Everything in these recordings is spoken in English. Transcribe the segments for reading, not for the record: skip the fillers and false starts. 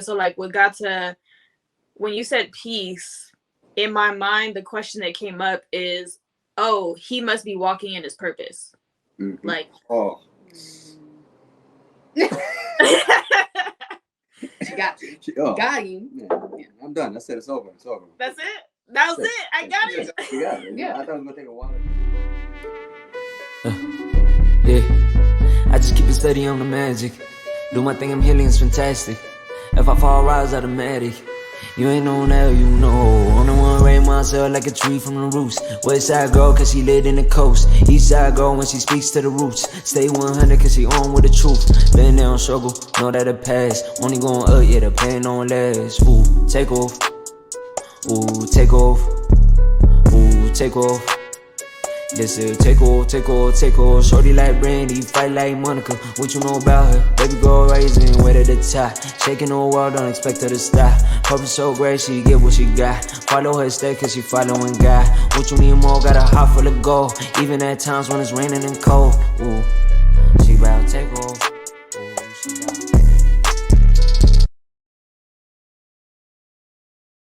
So like Wegahta, when you said peace, in my mind, the question that came up is, oh, he must be walking in his purpose. Mm-hmm. Like, oh. She got you. Got you. Yeah. I'm done. I said it's over. It's over. That's it? That was it. I got it. You got it. Yeah. I thought it was going to take a while. Yeah, I just keep it steady on the magic. Do my thing, I'm healing, it's fantastic. If I fall, rise automatic. You ain't know now, you know. On the one rain myself like a tree from the roots. West side girl, cause she lit in the coast. East side girl when she speaks to the roots. Stay 100 cause she on with the truth. Been there on struggle, know that it pass. Only going up, yeah, the pain don't last. Ooh, take off. Ooh, take off. Ooh, take off. This is take off. Shorty like Brandy, fight like Monica. What you know about her? Baby girl rising, way to the top. Shaking the world, don't expect her to stop. Purpose so great, she get what she got. Follow her step, cause she following God. What you need more, got a heart full of gold. Even at times when it's raining and cold. Ooh, she bout take off.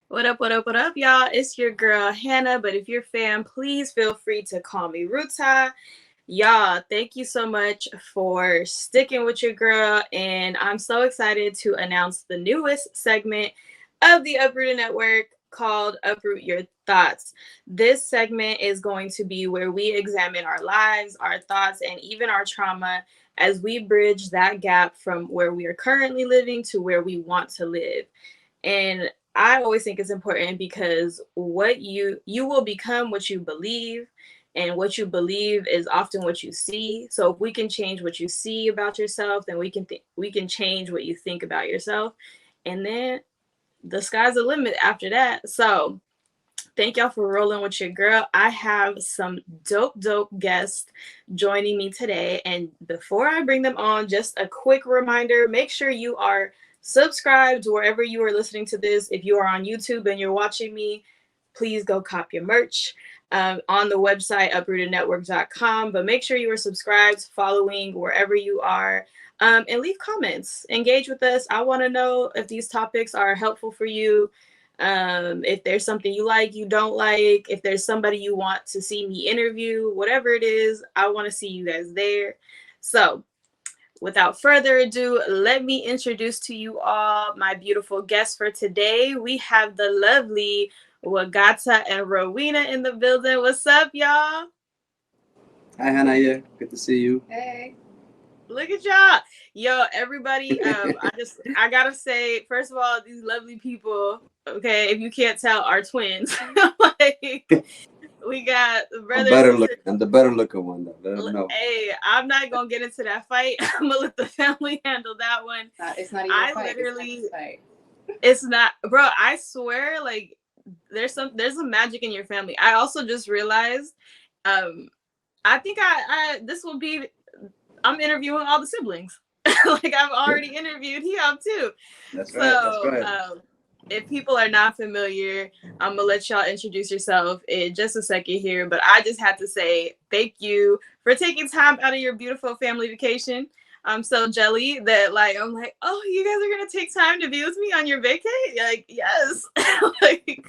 What up, y'all? It's your girl, Hanna, but if you're fam, please feel free to call me Rutha. Y'all, thank you so much for sticking with your girl, and I'm so excited to announce the newest segment of the Uprooted Network called Uproot Your Thoughts. This segment is going to be where we examine our lives, our thoughts, and even our trauma as we bridge that gap from where we are currently living to where we want to live. And I always think it's important because what you will become what you believe, and what you believe is often what you see. So if we can change what you see about yourself, then we can change what you think about yourself, and then the sky's the limit after that. So thank y'all for rolling with your girl. I have some dope guests joining me today. And before I bring them on, just a quick reminder, make sure you are subscribed wherever you are listening to this. If you are on YouTube and you're watching me, please go cop your merch on the website, uprootednetwork.com. But make sure you are subscribed, following wherever you are, and leave comments. Engage with us. I want to know if these topics are helpful for you. If there's something you like, you don't like, if there's somebody you want to see me interview, whatever it is, I want to see you guys there. So without further ado, let me introduce to you all my beautiful guests for today. We have the lovely Wegahta and Reweina in the building. What's up, y'all? Hi, Hanna. Yeah, good to see you. Hey. Look at y'all. Yo, everybody. I gotta say, first of all, these lovely people, okay, if you can't tell, are twins. Like, we got brothers. I'm the better looking one, though. Let them know. Hey, I'm not gonna get into that fight. I'm gonna let the family handle that one. It's not even a fight. It's not, bro. I swear, like, there's some magic in your family. I also just realized, I think this will be. I'm interviewing all the siblings. Like, I've already interviewed him too. That's right. If people are not familiar, I'm gonna let y'all introduce yourself in just a second here. But I just have to say thank you for taking time out of your beautiful family vacation. I'm so jelly that, like, I'm like, oh, you guys are gonna take time to be with me on your vacay? Like, yes. Like,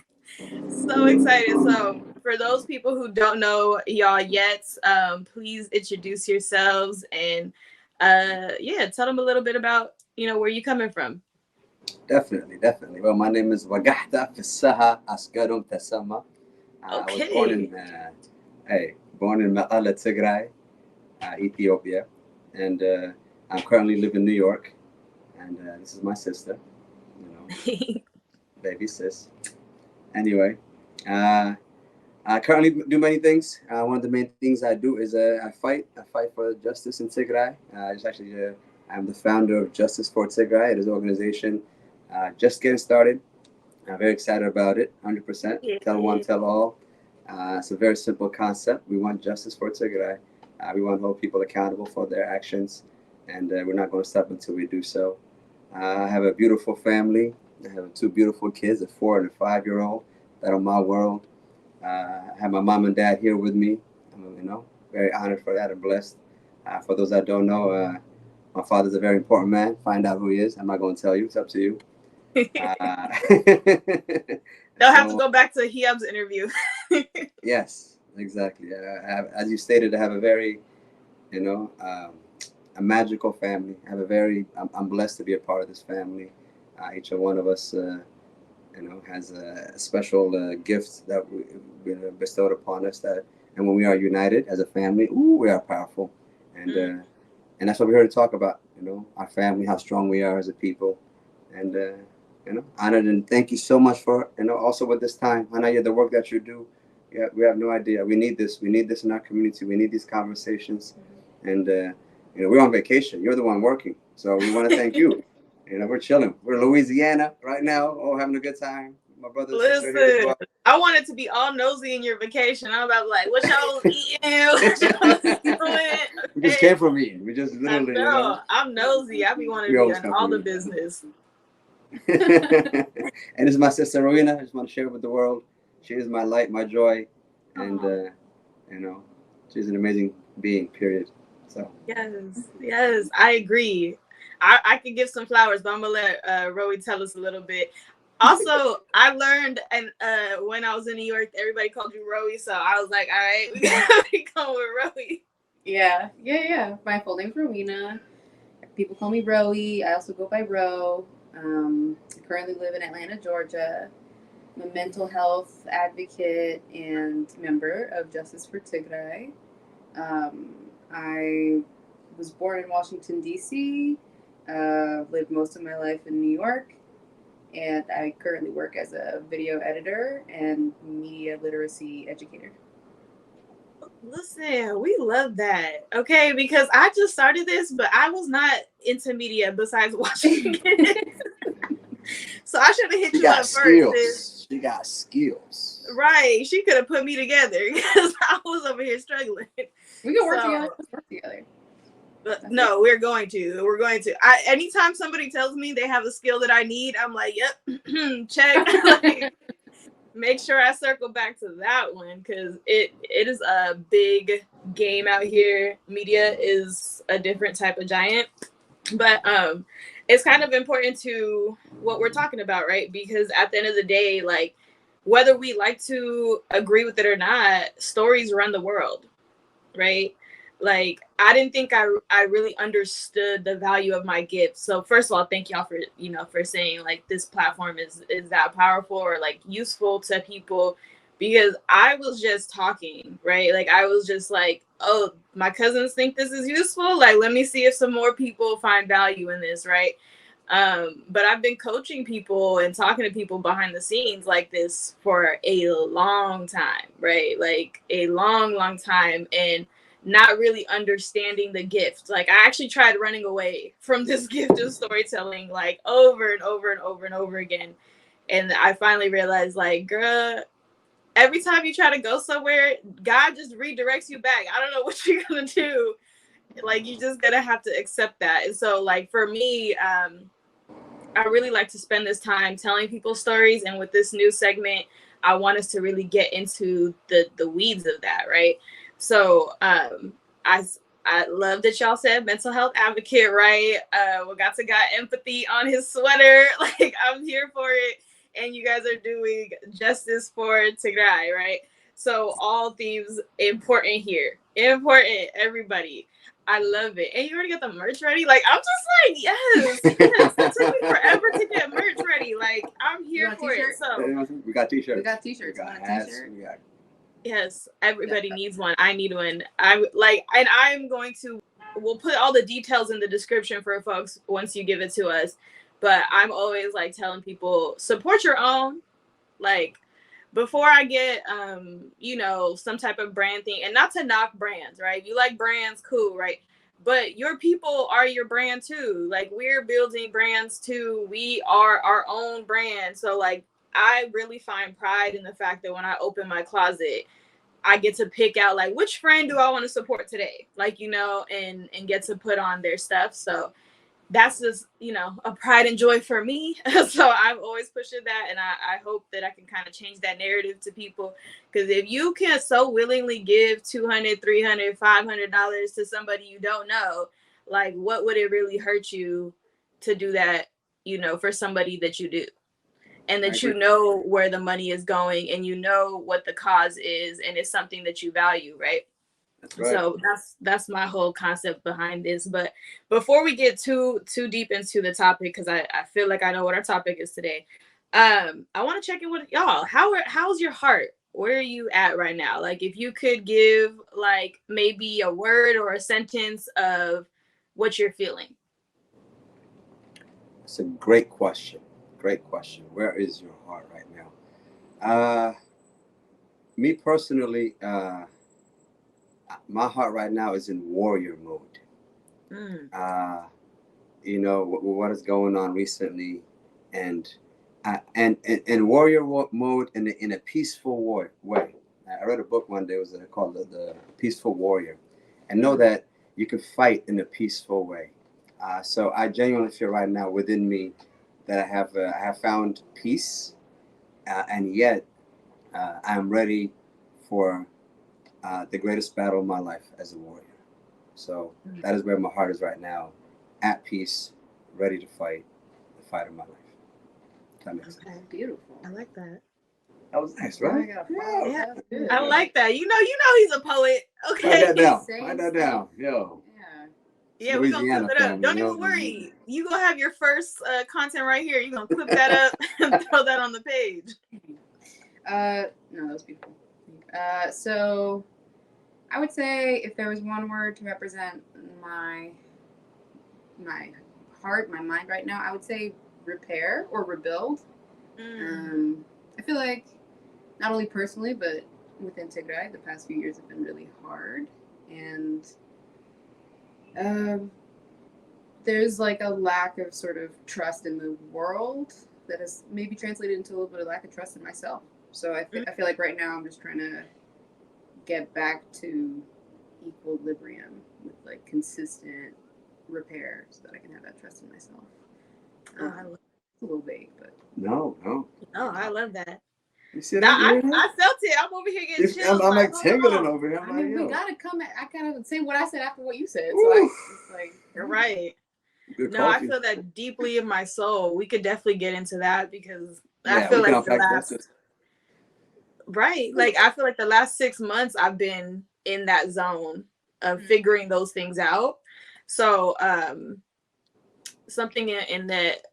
so excited. So for those people who don't know y'all yet, please introduce yourselves and tell them a little bit about where you coming from. Definitely. Well, my name is Wegahta Asgarum Tessema. Okay. I was born in Mekelle, Tigray, Ethiopia, and I'm currently living in New York. And this is my sister, baby sis. Anyway, I currently do many things. One of the main things I do is I fight for justice in Tigray. I'm the founder of Justice for Tigray. It is an organization just getting started. I'm very excited about it, 100%. Yeah. Tell one, tell all. It's a very simple concept. We want justice for Tigray. We want to hold people accountable for their actions, and we're not going to stop until we do so. I have a beautiful family. I have 2 beautiful kids, a 4 and a 5-year-old that are my world. I have my mom and dad here with me. I'm, very honored for that and blessed. For those that don't know, my father's a very important man. Find out who he is. I'm not going to tell you. It's up to you. They'll have to go back to Hiab's interview. Yes, exactly. As you stated, I have a very, a magical family. I have I'm blessed to be a part of this family. Each one of us, has a special gift that been bestowed upon us. And when we are united as a family, we are powerful. And and that's what we're here to talk about. Our family, how strong we are as a people, and honored, and thank you so much for also with this time, Hanna, the work that you do. Yeah, we have no idea. We need this. We need this in our community. We need these conversations, and we're on vacation. You're the one working, so we want to thank you. We're chilling. We're in Louisiana right now, all having a good time. My brother and sister here as well. I wanted to be all nosy in your vacation. I'm about like, what y'all eating? What y'all doing? We just came from eating. We just literally. I'm nosy. I be wanting to be on all the business. And it's my sister Reweina. I just want to share with the world. She is my light, my joy, and she's an amazing being. Period. So yes, I agree. I could give some flowers, but I'm gonna let Rowie tell us a little bit. Also, I learned, and when I was in New York, everybody called you Rowie, so I was like, all right, we gotta become with Rowie. Yeah. My full name's Reweina. People call me Rowie. I also go by Ro. I currently live in Atlanta, Georgia. I'm a mental health advocate and member of Justice for Tigray. I was born in Washington, D.C., lived most of my life in New York, and I currently work as a video editor and media literacy educator. Listen, we love that. Okay, because I just started this, but I was not into media besides watching it. So I should have hit you up first. She got skills. Right. She could have put me together because I was over here struggling. We can work together. Let's work together. But no, we're going to. Anytime somebody tells me they have a skill that I need, I'm like, yep, check. Like, make sure I circle back to that one because it is a big game out here. Media is a different type of giant. But it's kind of important to what we're talking about, right? Because at the end of the day, like, whether we like to agree with it or not, stories run the world, right? Like, I didn't think I really understood the value of my gift. So first of all, thank y'all for, for saying like this platform is that powerful or like useful to people, because I was just talking, right? Like, I was just like, oh, my cousins think this is useful. Like, let me see if some more people find value in this, right? But I've been coaching people and talking to people behind the scenes like this for a long time, right? Like a long time, and not really understanding the gift. Like, I actually tried running away from this gift of storytelling like over and over again. And I finally realized, like, girl, every time you try to go somewhere, God just redirects you back. I don't know what you're gonna do. Like, you just gotta have to accept that. And so, like, for me, I really like to spend this time telling people stories. And with this new segment, I want us to really get into the weeds of that, right? So I love that y'all said mental health advocate, right? Wegahta got empathy on his sweater. Like, I'm here for it. And you guys are doing justice for Tigray, right? So all themes important here. Important, everybody. I love it. And you already got the merch ready? Like, I'm just like, yes. It took me forever to get merch ready. Like, I'm here for it. So we got t-shirts. We got t-shirts. We got hats. Yes, everybody needs one. I need one. We'll put all the details in the description for folks once you give it to us. But I'm always like telling people, support your own. Like, before I get, some type of brand thing, and not to knock brands, right? If you like brands, cool, right? But your people are your brand too. Like, we're building brands too. We are our own brand. So, like, I really find pride in the fact that when I open my closet, I get to pick out, like, which friend do I want to support today? Like, and get to put on their stuff. So that's just, a pride and joy for me. So I'm always pushing that. And I hope that I can kind of change that narrative to people. Because if you can so willingly give $200, $300, $500 to somebody you don't know, like, what would it really hurt you to do that, you know, for somebody that you do, and that you know where the money is going, and you know what the cause is, and it's something that you value, right? That's right. So that's my whole concept behind this. But before we get too deep into the topic, because I feel like I know what our topic is today, I want to check in with y'all. How's your heart? Where are you at right now? Like, if you could give like maybe a word or a sentence of what you're feeling. It's a great question. Great question. Where is your heart right now? Me personally, my heart right now is in warrior mode. You know what is going on recently, and warrior mode in a peaceful way. I read a book one day. It was called the Peaceful Warrior, and know that you can fight in a peaceful way. So I genuinely feel right now within me that I have found peace, and yet I'm ready for the greatest battle of my life as a warrior. So that is where my heart is right now, at peace, ready to fight the fight of my life. That makes sense. Beautiful. I like that. That was nice, right? Yeah. I like that. You know he's a poet. Okay. Write that down. Write that down. Yo. Yeah, we're gonna clip it up. Don't even worry. You gonna have your first content right here. You're gonna clip that up and throw that on the page. No, that was beautiful. So I would say if there was one word to represent my heart, my mind right now, I would say repair or rebuild. I feel like not only personally, but within Tigray, the past few years have been really hard. And there's like a lack of sort of trust in the world that has maybe translated into a little bit of lack of trust in myself. So I feel like right now I'm just trying to get back to equilibrium with like consistent repair so that I can have that trust in myself. It's a little vague, but no, I love that. You see that? I felt it. I'm over here getting chills. I'm like tingling over here. I mean, we gotta come at. I gotta say what I said after what you said. So it's like you're right. No, I feel that deeply in my soul. We could definitely get into that because I feel like the last right. Like I feel like the last 6 months I've been in that zone of figuring those things out. So something in that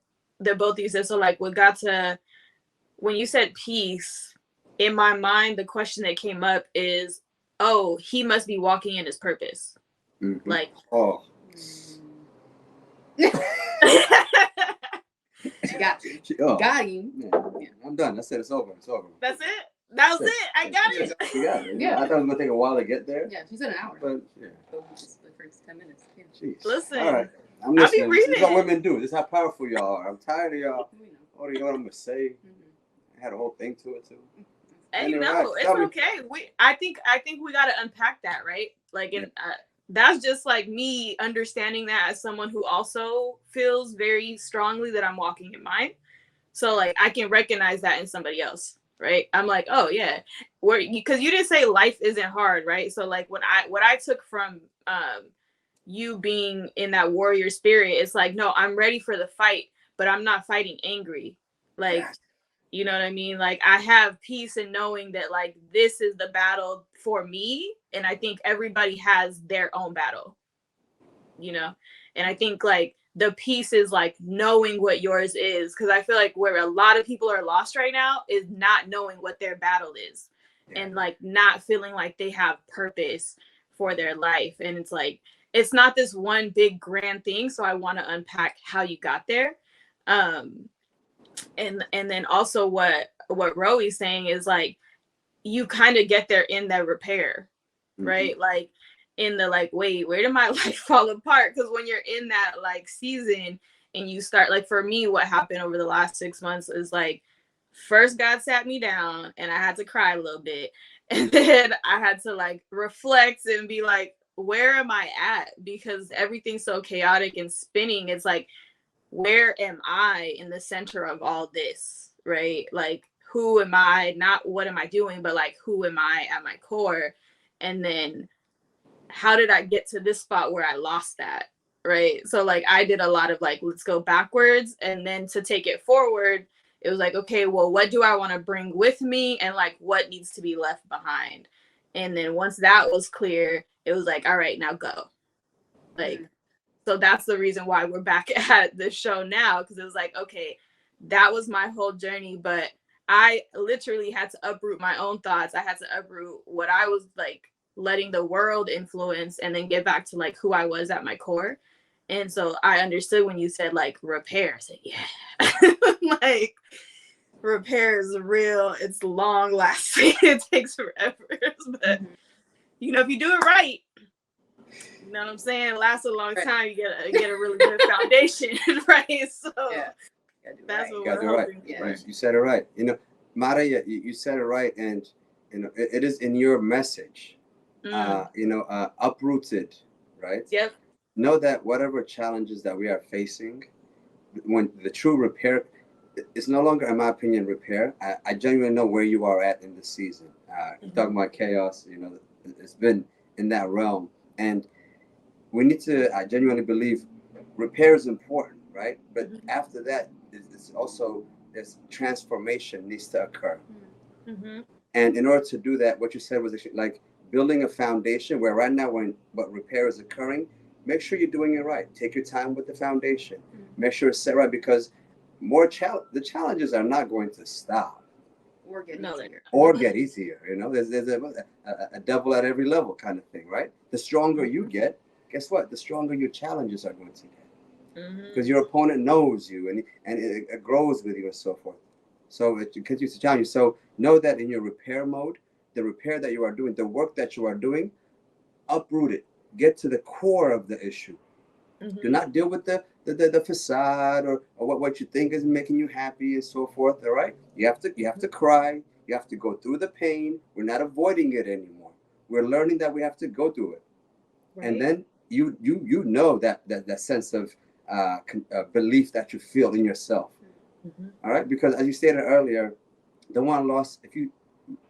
both of you said. So like Wegahta, when you said peace, in my mind, the question that came up is, oh, he must be walking in his purpose. Mm-hmm. Like, oh. She got you. Got you. Yeah. I'm done. That's it. It's over. That's it? That was it. I got it. You got it. Yeah. I thought it was going to take a while to get there. Yeah, she said an hour. But, yeah. Just the first 10 minutes. Yeah. Jeez. Listen. All right. I'm listening. I'll be reading. This is what women do. This is how powerful y'all are. I'm tired of y'all. Oh, you know what I'm going to say? I had a whole thing to it, too. Hey, no, it's okay. I think we got to unpack that, right? Like, that's just like me understanding that as someone who also feels very strongly that I'm walking in mine. So like I can recognize that in somebody else, right? I'm like, oh yeah, because you didn't say life isn't hard, right? So like what I took from you being in that warrior spirit, it's like, no, I'm ready for the fight, but I'm not fighting angry. Like, you know what I mean? Like I have peace in knowing that like this is the battle for me. And I think everybody has their own battle, you know? And I think like the piece is like knowing what yours is. Cause I feel like where a lot of people are lost right now is not knowing what their battle is and like not feeling like they have purpose for their life. And it's like, it's not this one big grand thing. So I want to unpack how you got there. And then also what Roe's saying is like, you kind of get there in that repair, right? Like in the like, wait, where did my life fall apart? Because when you're in that like season and you start, like for me, what happened over the last 6 months is like, first God sat me down and I had to cry a little bit. And then I had to like reflect and be like, where am I at? Because everything's so chaotic and spinning. It's like, where am I in the center of all this, right? Like, who am I? Not what am I doing, but like, who am I at my core? And then how did I get to this spot where I lost that? right? So like I did a lot of like, let's go backwards, and then to take it forward, it was like, okay, well, what do I want to bring with me, and like what needs to be left behind? And then once that was clear, it was like, all right, now go. Like, so that's the reason why we're back at the show now, because it was like, okay, that was my whole journey, but I literally had to uproot my own thoughts. I had to uproot what I was like letting the world influence, and then get back to like who I was at my core. And so I understood when you said like repair. I said, yeah. Like repair is real. It's long lasting. It takes forever. But you know, if you do it right, you know what I'm saying, lasts a long time. You get a really good foundation, right? So that's what we're hoping. Right. You said it right. You know, Mara, you said it right, and you know it is in your message. You know, uprooted, right? Yep. Know that whatever challenges that we are facing, when the true repair, it's no longer, in my opinion, repair. I genuinely know where you are at in the season. You're talking about chaos. You know, it's been in that realm, and we need to. I genuinely believe repair is important, right? But after that, it's also this transformation needs to occur. And in order to do that, what you said was actually like building a foundation where right now, when what repair is occurring, make sure you're doing it right. Take your time with the foundation. Make sure it's set right, because the challenges are not going to stop or get easier. You know, there's a devil at every level kind of thing, right? The stronger you get, guess what? The stronger your challenges are going to get, because your opponent knows you, and it grows with you and so forth. So it continues to challenge you. So know that in your repair mode, the repair that you are doing, the work that you are doing, uproot it. Get to the core of the issue. Do not deal with the facade or what you think is making you happy and so forth. All right, you have to cry. You have to go through the pain. We're not avoiding it anymore. We're learning that we have to go through it, and then you know that sense of belief that you feel in yourself. All right, because as you stated earlier, the one loss, if you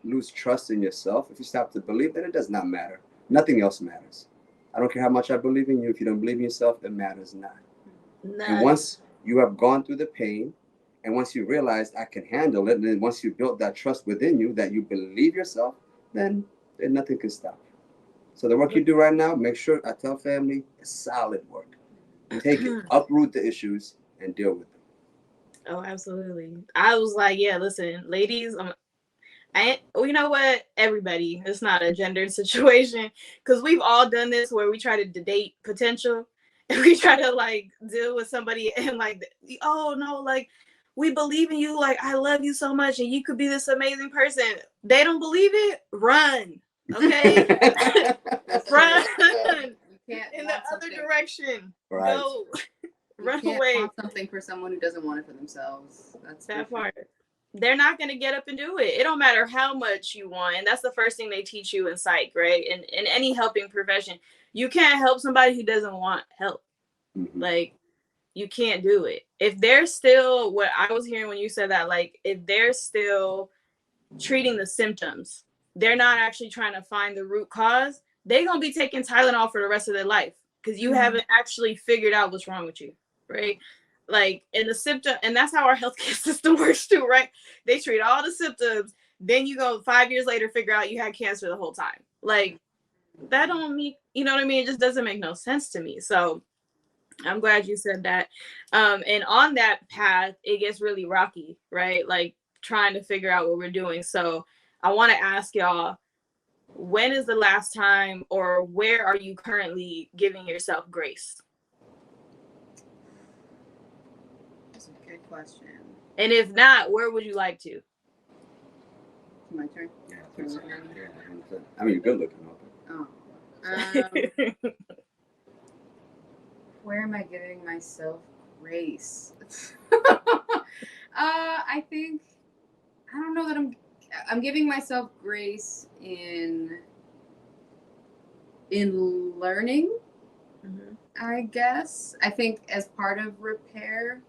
lose trust in yourself, if you stop to believe, then it does not matter. Nothing else matters. I don't care how much I believe in you. If you don't believe in yourself, it matters not. And once you have gone through the pain, and once you realize I can handle it, and then once you build that trust within you that you believe yourself, then nothing can stop you. So the work you do right now, make sure, I tell family, it's solid work. Take it, uproot the issues, and deal with them. Oh, absolutely. I was like, yeah, listen, ladies, you know what? Everybody, it's not a gendered situation, because we've all done this where we try to date potential, and we try to like deal with somebody and like, oh no, like we believe in you, like I love you so much, and you could be this amazing person. They don't believe it. Run, okay? Run in the other direction. Right. Go. Run can't away. Want something for someone who doesn't want it for themselves. That's that part. They're not going to get up and do it. It don't matter how much you want. And that's the first thing they teach you in psych, right? In any helping profession, you can't help somebody who doesn't want help. Like, you can't do it. If they're still, what I was hearing when you said that, like, if they're still treating the symptoms, they're not actually trying to find the root cause, they're going to be taking Tylenol for the rest of their life, because you haven't actually figured out what's wrong with you, right? Like, in the symptom, and that's how our healthcare system works too, right? They treat all the symptoms, then you go 5 years later, figure out you had cancer the whole time. Like, that don't mean, you know what I mean? It just doesn't make no sense to me. So I'm glad you said that. And on that path, it gets really rocky, right? Like, trying to figure out what we're doing. So I want to ask y'all, when is the last time, or where are you currently giving yourself grace? Question. And if not, where would you like to? My turn. Yeah, I mean, you're good looking. Oh. Where am I giving myself grace? I think, I don't know that I'm giving myself grace in learning. I guess. I think as part of repair.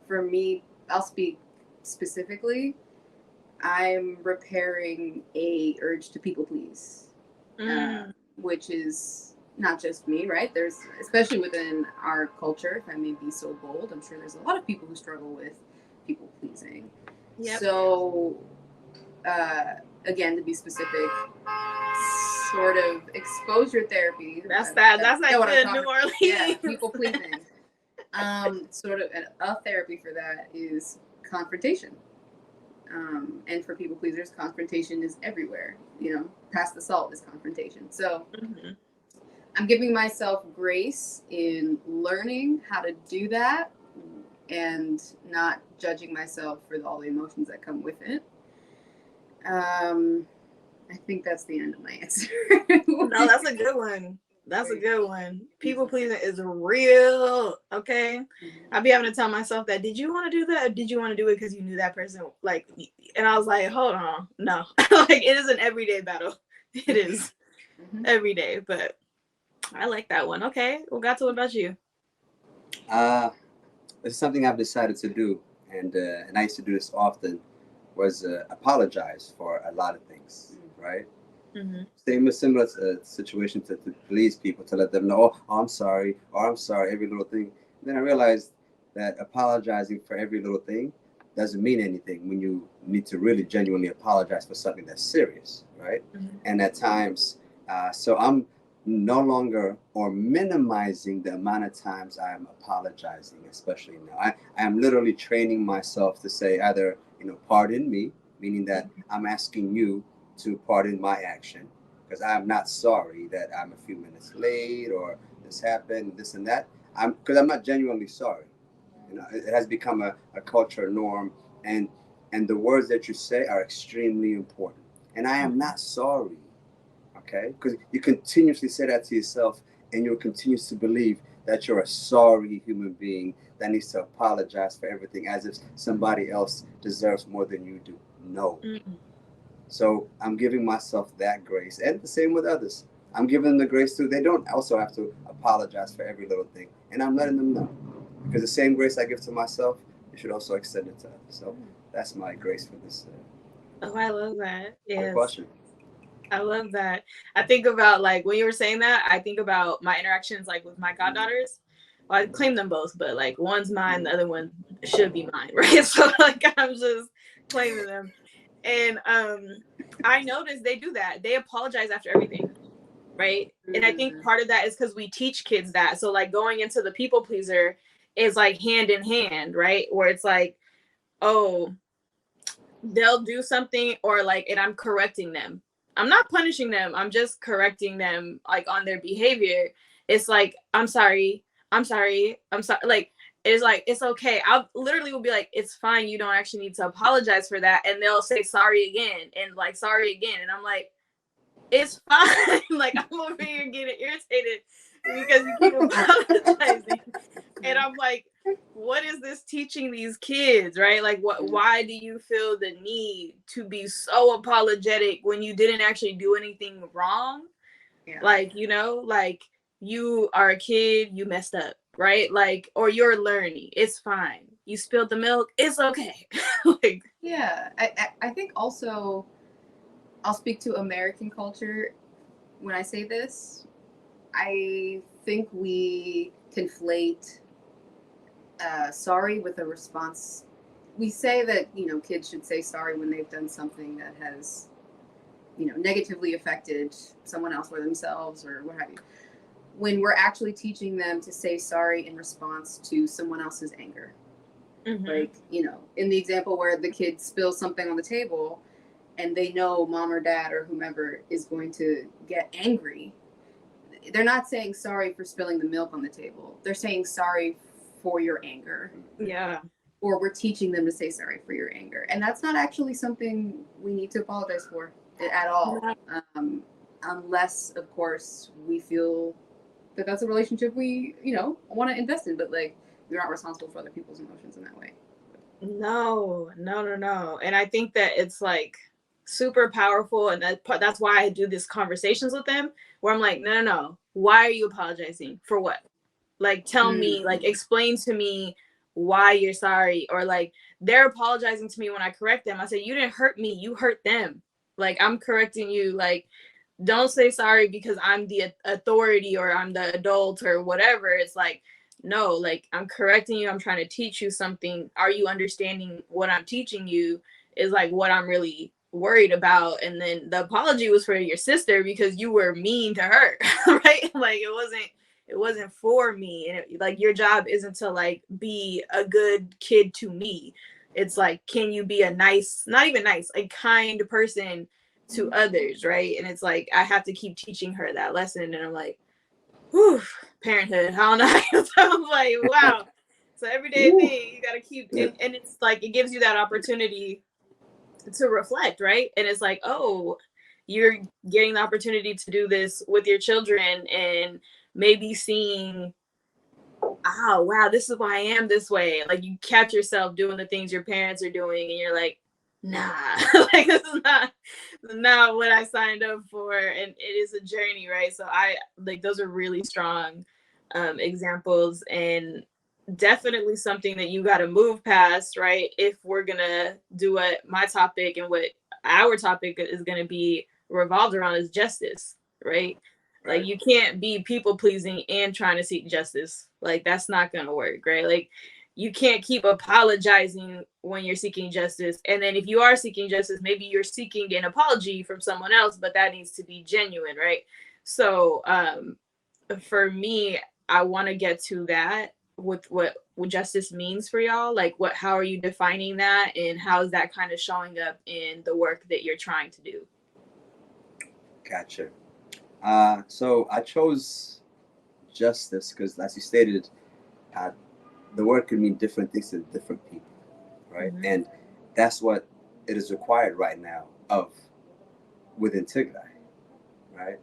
For me, I'll speak specifically. I'm repairing a urge to people please, which is not just me, right? There's, especially within our culture, if I may be so bold, I'm sure there's a lot of people who struggle with people pleasing. Yep. So, again, to be specific, sort of exposure therapy. That's that what I'm good talking New Orleans. Yeah, people pleasing. Sort of a therapy for that is confrontation. And for people pleasers, confrontation is everywhere. You know, past the salt is confrontation. So I'm giving myself grace in learning how to do that and not judging myself for all the emotions that come with it. I think that's the end of my answer. No, that's a good one. That's a good one. People pleasing is real. Okay. I'll be having to tell myself that, did you want to do that? Or did you want to do it because you knew that person? Like, and I was like, hold on. No. Like, it is an everyday battle. It is every day. But I like that one. Okay. Well, Gato, what about you? It's something I've decided to do, and I used to do this often, was apologize for a lot of things, right? Similar situation to please people, to let them know, oh, I'm sorry, or I'm sorry, every little thing. And then I realized that apologizing for every little thing doesn't mean anything when you need to really genuinely apologize for something that's serious, right? And at times, so I'm no longer or minimizing the amount of times I'm apologizing, especially now. I am literally training myself to say either, pardon me, meaning that I'm asking you to pardon my action, because I'm not sorry that I'm a few minutes late or this happened, this and that. Because I'm not genuinely sorry. It has become a culture norm, and the words that you say are extremely important. And I am not sorry, okay? Because you continuously say that to yourself, and you'll continue to believe that you're a sorry human being that needs to apologize for everything as if somebody else deserves more than you do. No. So I'm giving myself that grace, and the same with others. I'm giving them the grace too. They don't also have to apologize for every little thing, and I'm letting them know, because the same grace I give to myself, you should also extend it to others. So that's my grace for this. Oh, I love that. Yes. Question. I love that. I think about, like, when you were saying that, I think about my interactions, like, with my goddaughters. Well, I claim them both, but, like, one's mine, the other one should be mine, right? So, like, I'm just claiming them. And I noticed they do that. They apologize after everything, right? And I think part of that is because we teach kids that. So, like, going into the people pleaser is, like, hand in hand, right? Where it's like, oh, they'll do something, or, like, and I'm correcting them. I'm not punishing them. I'm just correcting them, like, on their behavior. It's like, I'm sorry. Like, it's like, it's okay. I'll literally will be like, it's fine. You don't actually need to apologize for that. And they'll say sorry again and, like, sorry again. And I'm like, it's fine. Like, I'm over here getting irritated because you keep apologizing. And I'm like, what is this teaching these kids, right? Like, why do you feel the need to be so apologetic when you didn't actually do anything wrong? Yeah. Like, like, you are a kid, you messed up, right? Like, or you're learning, it's fine. You spilled the milk, it's okay. Like, yeah, I think also, I'll speak to American culture when I say this. I think we conflate sorry with a response. We say that, kids should say sorry when they've done something that has, negatively affected someone else or themselves or what have you. When we're actually teaching them to say sorry in response to someone else's anger. Like, in the example where the kid spills something on the table and they know mom or dad or whomever is going to get angry, they're not saying sorry for spilling the milk on the table. They're saying sorry for your anger. Yeah. Or we're teaching them to say sorry for your anger. And that's not actually something we need to apologize for at all. Unless, of course, we feel that that's a relationship we, want to invest in. But, like, we're not responsible for other people's emotions in that way. No. And I think that it's, like, super powerful. And that's why I do these conversations with them where I'm like, no. Why are you apologizing? For what? Like, tell me, like, explain to me why you're sorry. Or, like, they're apologizing to me when I correct them. I say, you didn't hurt me, you hurt them. Like, I'm correcting you. Like, don't say sorry because I'm the authority or I'm the adult or whatever. It's like, no, like I'm correcting you. I'm trying to teach you something. Are you understanding what I'm teaching you is like what I'm really worried about? And then the apology was for your sister because you were mean to her, right? Like it wasn't for me. And like your job isn't to like be a good kid to me. It's like, can you be a nice, not even nice, a kind person to others, right? And it's like I have to keep teaching her that lesson, and I'm like, whew, parenthood. I don't know. So I'm like, wow. So everyday Ooh. thing you gotta keep, and it's like it gives you that opportunity to reflect, right? And it's like, oh, you're getting the opportunity to do this with your children, and maybe seeing, oh wow, this is why I am this way. Like you catch yourself doing the things your parents are doing, and you're like, nah, like this is not what I signed up for, and it is a journey, right? So I like those are really strong examples, and definitely something that you got to move past, right? If we're gonna do what my topic and what our topic is gonna be revolved around is justice, right? Like you can't be people pleasing and trying to seek justice. Like that's not gonna work, right? Like you can't keep apologizing when you're seeking justice. And then if you are seeking justice, maybe you're seeking an apology from someone else, but that needs to be genuine, right? So for me, I want to get to that with what justice means for y'all. Like how are you defining that, and how is that kind of showing up in the work that you're trying to do? Gotcha. So I chose justice because, as you stated, uh, the word could mean different things to different people, right? Mm-hmm. And that's what it is required right now of within Tigray, right?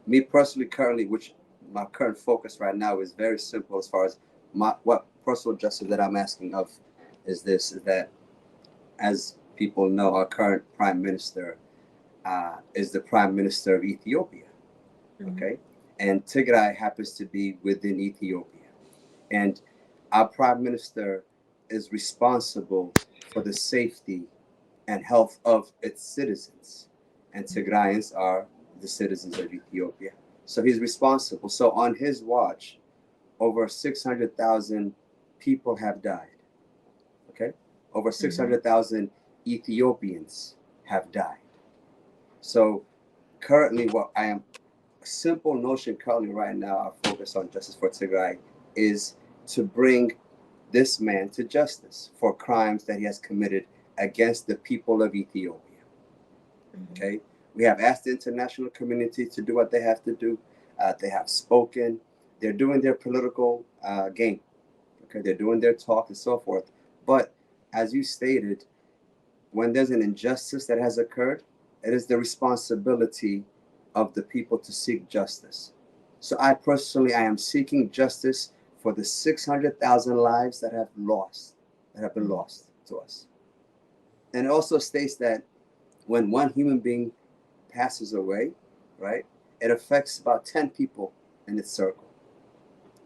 Me personally, currently, which my current focus right now is very simple as far as what personal justice that I'm asking of is that as people know, our current prime minister is the prime minister of Ethiopia, okay? And Tigray happens to be within Ethiopia. And our prime minister is responsible for the safety and health of its citizens. And Tigrayans are the citizens of Ethiopia. So he's responsible. So on his watch, over 600,000 people have died. Okay? Over 600,000 Ethiopians have died. So currently, what I am, a simple notion currently right now, our focus on Justice for Tigray is to bring this man to justice for crimes that he has committed against the people of Ethiopia. Okay, we have asked the international community to do what they have to do. They have spoken. They're doing their political game. Okay, they're doing their talk and so forth. But as you stated, when there's an injustice that has occurred, it is the responsibility of the people to seek justice. So I am seeking justice for the 600,000 lives that have been lost to us. And it also states that when one human being passes away, right, it affects about 10 people in its circle.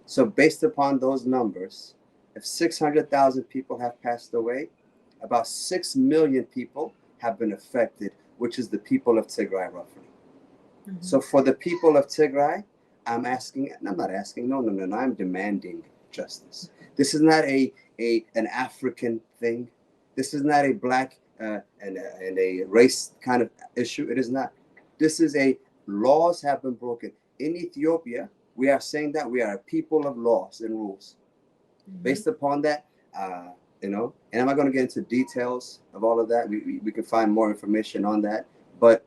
So based upon those numbers, if 600,000 people have passed away, about 6 million people have been affected, which is the people of Tigray roughly. So for the people of Tigray, I'm demanding justice. This is not an African thing. This is not a black and a race kind of issue. It is not. This is laws have been broken. In Ethiopia, we are saying that we are a people of laws and rules. Based upon that, and I'm not going to get into details of all of that. We can find more information on that. But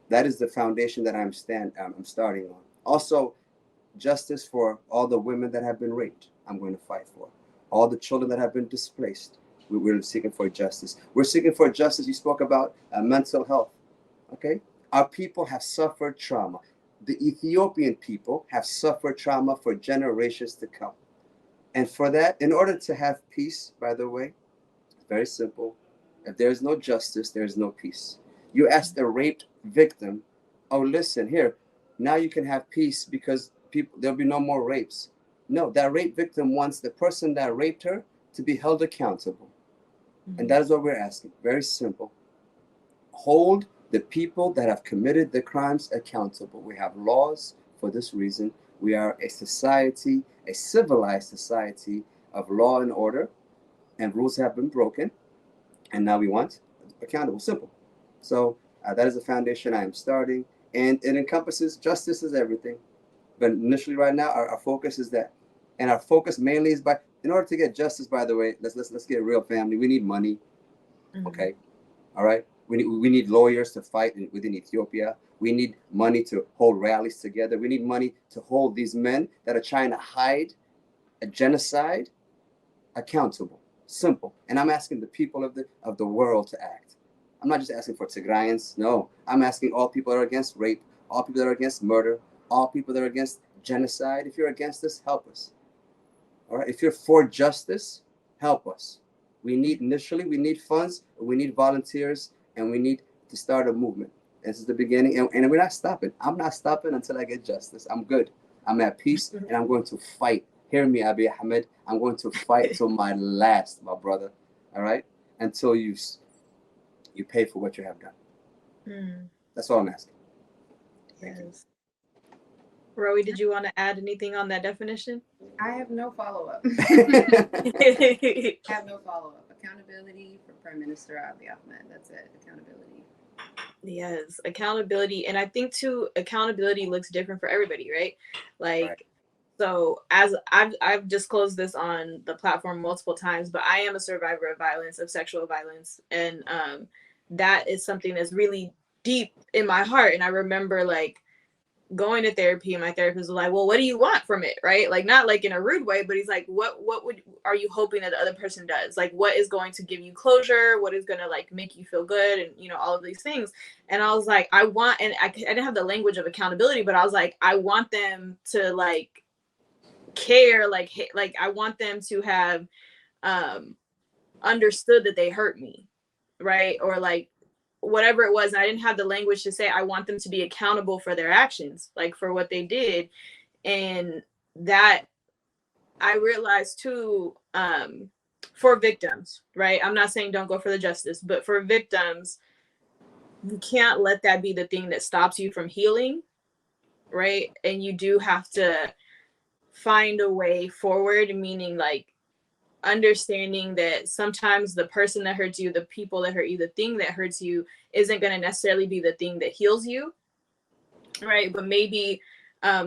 that is the foundation that I'm starting on. Also, justice for all the women that have been raped, I'm going to fight for. All the children that have been displaced, we're seeking for justice. We're seeking for justice. You spoke about mental health. Okay? Our people have suffered trauma. The Ethiopian people have suffered trauma for generations to come. And for that, in order to have peace, by the way, it's very simple. If there's no justice, there's no peace. You ask the raped victim, oh, listen, here, now you can have peace because there'll be no more rapes. No, that rape victim wants the person that raped her to be held accountable. And that is what we're asking. Very simple. Hold the people that have committed the crimes accountable. We have laws for this reason. We are a society, a civilized society of law and order, and rules have been broken, and now we want accountable. Simple. So that is the foundation I am starting, and it encompasses justice is everything. But initially, right now, our focus is that, and our focus mainly is in order to get justice. By the way, let's get real, family. We need money. Okay, all right. We need lawyers to fight within Ethiopia. We need money to hold rallies together. We need money to hold these men that are trying to hide a genocide accountable. Simple. And I'm asking the people of the world to act. I'm not just asking for Tigrayans. No, I'm asking all people that are against rape, all people that are against murder, all people that are against genocide. If you're against this, help us. All right. If you're for justice, help us. We need funds, we need volunteers, and we need to start a movement. This is the beginning, and we're not stopping. I'm not stopping until I get justice. I'm good. I'm at peace, and I'm going to fight. Hear me, Abiy Ahmed. I'm going to fight till my last, my brother. All right? Until you pay for what you have done. That's all I'm asking. Yes. Rowie, did you want to add anything on that definition? I have no follow-up. I have no follow-up. Accountability for Prime Minister Abiy Ahmed. That's it. Accountability. Yes, accountability. And I think too, accountability looks different for everybody, right? Like, right. So as I've disclosed this on the platform multiple times, but I am a survivor of violence, of sexual violence. And that is something that's really deep in my heart. And I remember like going to therapy, and my therapist was like, well, what do you want from it? Right? Like, not like in a rude way, but he's like, what are you hoping that the other person does? Like, what is going to give you closure? What is going to like make you feel good? And, you know, all of these things. And I was like, I didn't have the language of accountability, but I was like, I want them to like care, like I want them to have understood that they hurt me. Right. Or like, whatever it was, I didn't have the language to say I want them to be accountable for their actions, like for what they did. And that I realized too, for victims, right? I'm not saying don't go for the justice, but for victims, you can't let that be the thing that stops you from healing, right? And you do have to find a way forward, meaning like understanding that sometimes the person that hurts you, the people that hurt you, the thing that hurts you isn't going to necessarily be the thing that heals you, right? But maybe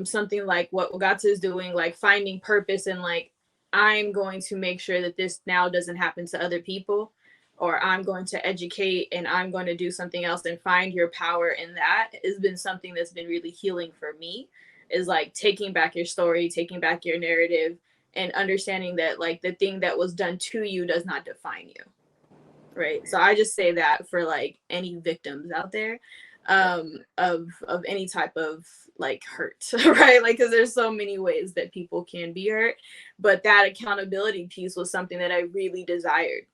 something like what Wegahta is doing, like finding purpose and like, I'm going to make sure that this now doesn't happen to other people, or I'm going to educate and I'm going to do something else and find your power in that has been something that's been really healing for me, is like taking back your story, taking back your narrative, and understanding that like the thing that was done to you does not define you. Right. So I just say that for like any victims out there of any type of like hurt, right? Like, because there's so many ways that people can be hurt. But that accountability piece was something that I really desired.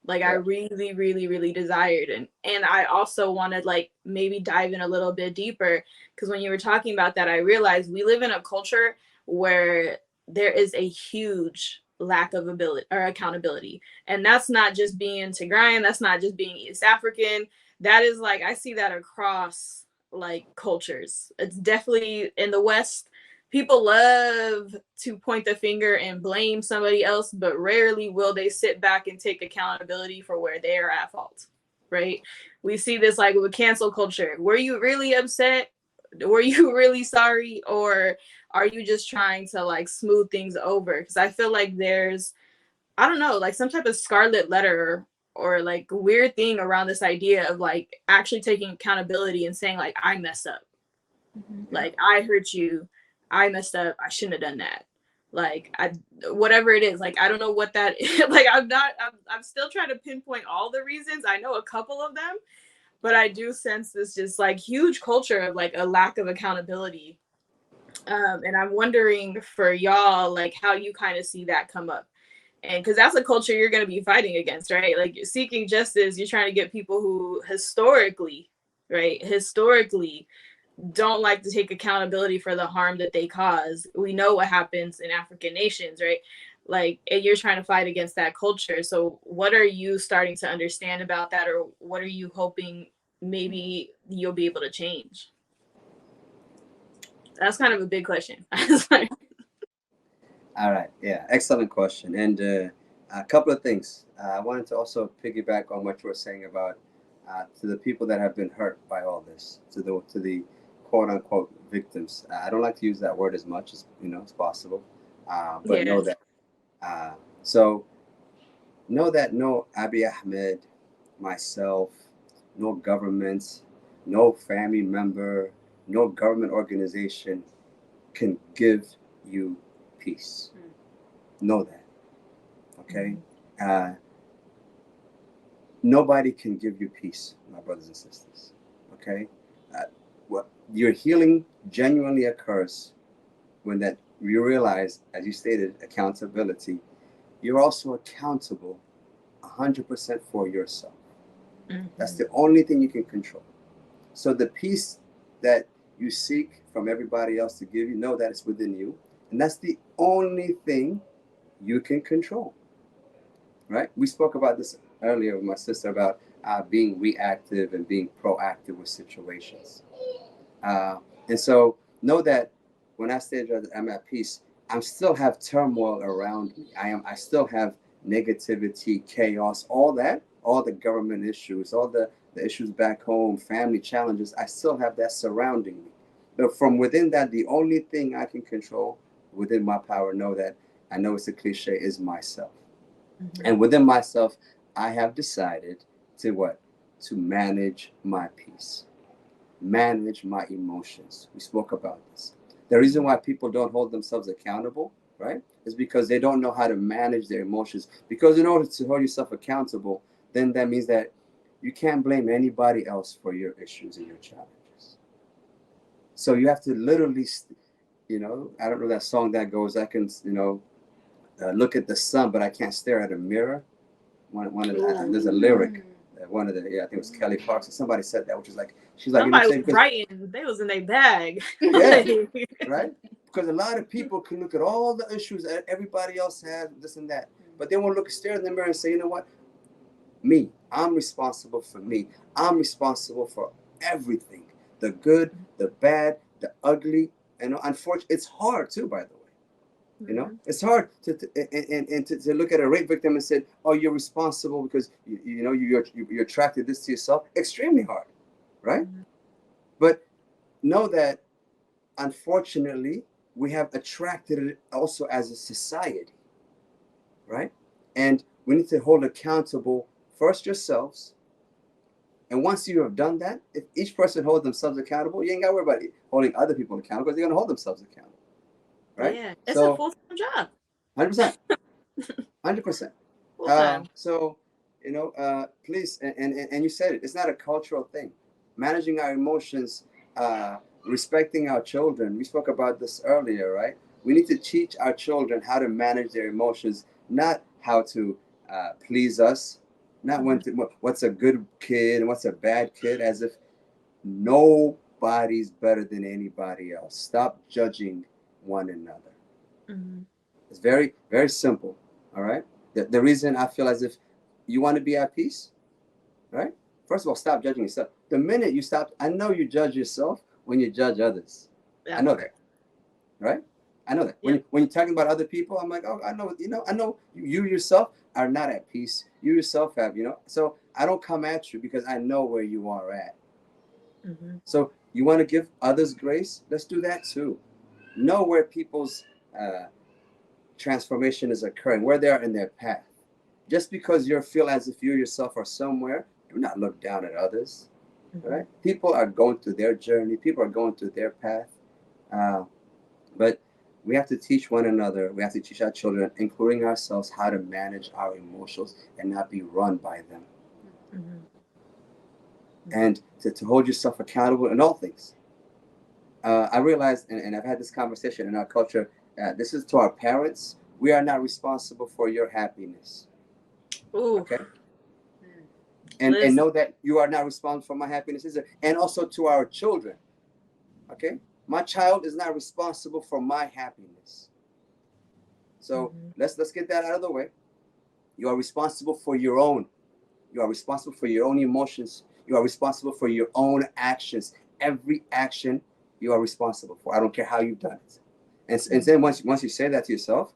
Like I really, really, really desired. And I also wanted like maybe dive in a little bit deeper, because when you were talking about that, I realized we live in a culture where there is a huge lack of ability or accountability. And that's not just being Tigrayan, that's not just being East African. That is like, I see that across like cultures. It's definitely in the West. People love to point the finger and blame somebody else, but rarely will they sit back and take accountability for where they are at fault, right? We see this like with cancel culture. Were you really upset? Were you really sorry? Or are you just trying to like smooth things over? Because I feel like there's, I don't know, like some type of scarlet letter or like weird thing around this idea of like actually taking accountability and saying like, I messed up. Mm-hmm. Like I hurt you. I messed up. I shouldn't have done that. Like whatever it is, like, I don't know what that is. Like, I'm still trying to pinpoint all the reasons. I know a couple of them, but I do sense this just like huge culture of like a lack of accountability. And I'm wondering for y'all, like how you kind of see that come up. And because that's a culture you're going to be fighting against, right? Like you're seeking justice. You're trying to get people who historically don't like to take accountability for the harm that they cause. We know what happens in African nations, right? Like, and you're trying to fight against that culture. So what are you starting to understand about that? Or what are you hoping maybe you'll be able to change? That's kind of a big question. All right. Yeah. Excellent question. And a couple of things. I wanted to also piggyback on what you were saying about to the people that have been hurt by all this, to the quote unquote victims. I don't like to use that word as much as as possible, but Yeah. know that. Uh, so know that no Abiy Ahmed, myself, no government, no family member, no government organization can give you peace. Know that. Okay? Nobody can give you peace, my brothers and sisters. Okay? What your healing genuinely occurs when that you realize, as you stated, accountability. You're also accountable 100% for yourself. That's the only thing you can control. So the peace that you seek from everybody else to give you, know that it's within you. And that's the only thing you can control. Right? We spoke about this earlier with my sister about being reactive and being proactive with situations. And so know that when I say that I'm at peace, I still have turmoil around me. I still have negativity, chaos, all that, all the government issues, all the issues back home, family challenges. I still have that surrounding me. But from within that, the only thing I can control within my power, know that, I know it's a cliche, is myself. And within myself, I have decided to what? To manage my peace, manage my emotions. We spoke about this. The reason why people don't hold themselves accountable, right, is because they don't know how to manage their emotions. Because in order to hold yourself accountable, then that means that you can't blame anybody else for your issues and your challenges. So you have to literally, I don't know that song that goes, I can, look at the sun, but I can't stare at a mirror. One of the, there's a lyric. One of the, I think it was Kelly Clarkson. Somebody said that, which is like, she's like, somebody was writing, they was in their bag. Yeah, right? Because a lot of people can look at all the issues that everybody else has, this and that, but they won't stare in the mirror and say, you know what? Me, I'm responsible for me. I'm responsible for everything, the good, the bad, the ugly, and unfortunately, it's hard too, by the way. It's hard to look at a rape victim and say, "Oh, you're responsible because you attracted this to yourself." Extremely hard, right? But know that, unfortunately, we have attracted it also as a society, right? And we need to hold accountable first yourselves. And once you have done that, if each person holds themselves accountable, you ain't got to worry about holding other people accountable because they're going to hold themselves accountable. Right? Yeah, it's a full-time job. 100%. 100%. Full-time. So, please, and you said it, it's not a cultural thing. Managing our emotions, respecting our children. We spoke about this earlier, right? We need to teach our children how to manage their emotions, not how to please us, not what's a good kid and what's a bad kid, as if nobody's better than anybody else. Stop judging one another. It's very, very simple. All right. The reason I feel as if you want to be at peace, right? First of all, stop judging yourself. The minute you stop, I know you judge yourself when you judge others. Yeah. I know that, right? I know that. Yeah. When you're talking about other people, I'm like, oh, I know. I know you yourself are not at peace. You yourself have, So I don't come at you because I know where you are at. So you want to give others grace? Let's do that too. Know where people's transformation is occurring, where they are in their path. Just because you feel as if you yourself are somewhere, do not look down at others. Right? People are going through their journey. People are going through their path. But we have to teach one another. We have to teach our children, including ourselves, how to manage our emotions and not be run by them. And to hold yourself accountable in all things. I realized, and I've had this conversation in our culture, this is to our parents. We are not responsible for your happiness. Ooh. Okay? And know that you are not responsible for my happiness either. And also to our children. Okay? My child is not responsible for my happiness. So let's get that out of the way. You are responsible for your own. You are responsible for your own emotions. You are responsible for your own actions. Every action you are responsible for. I don't care how you've done it. And then once you say that to yourself,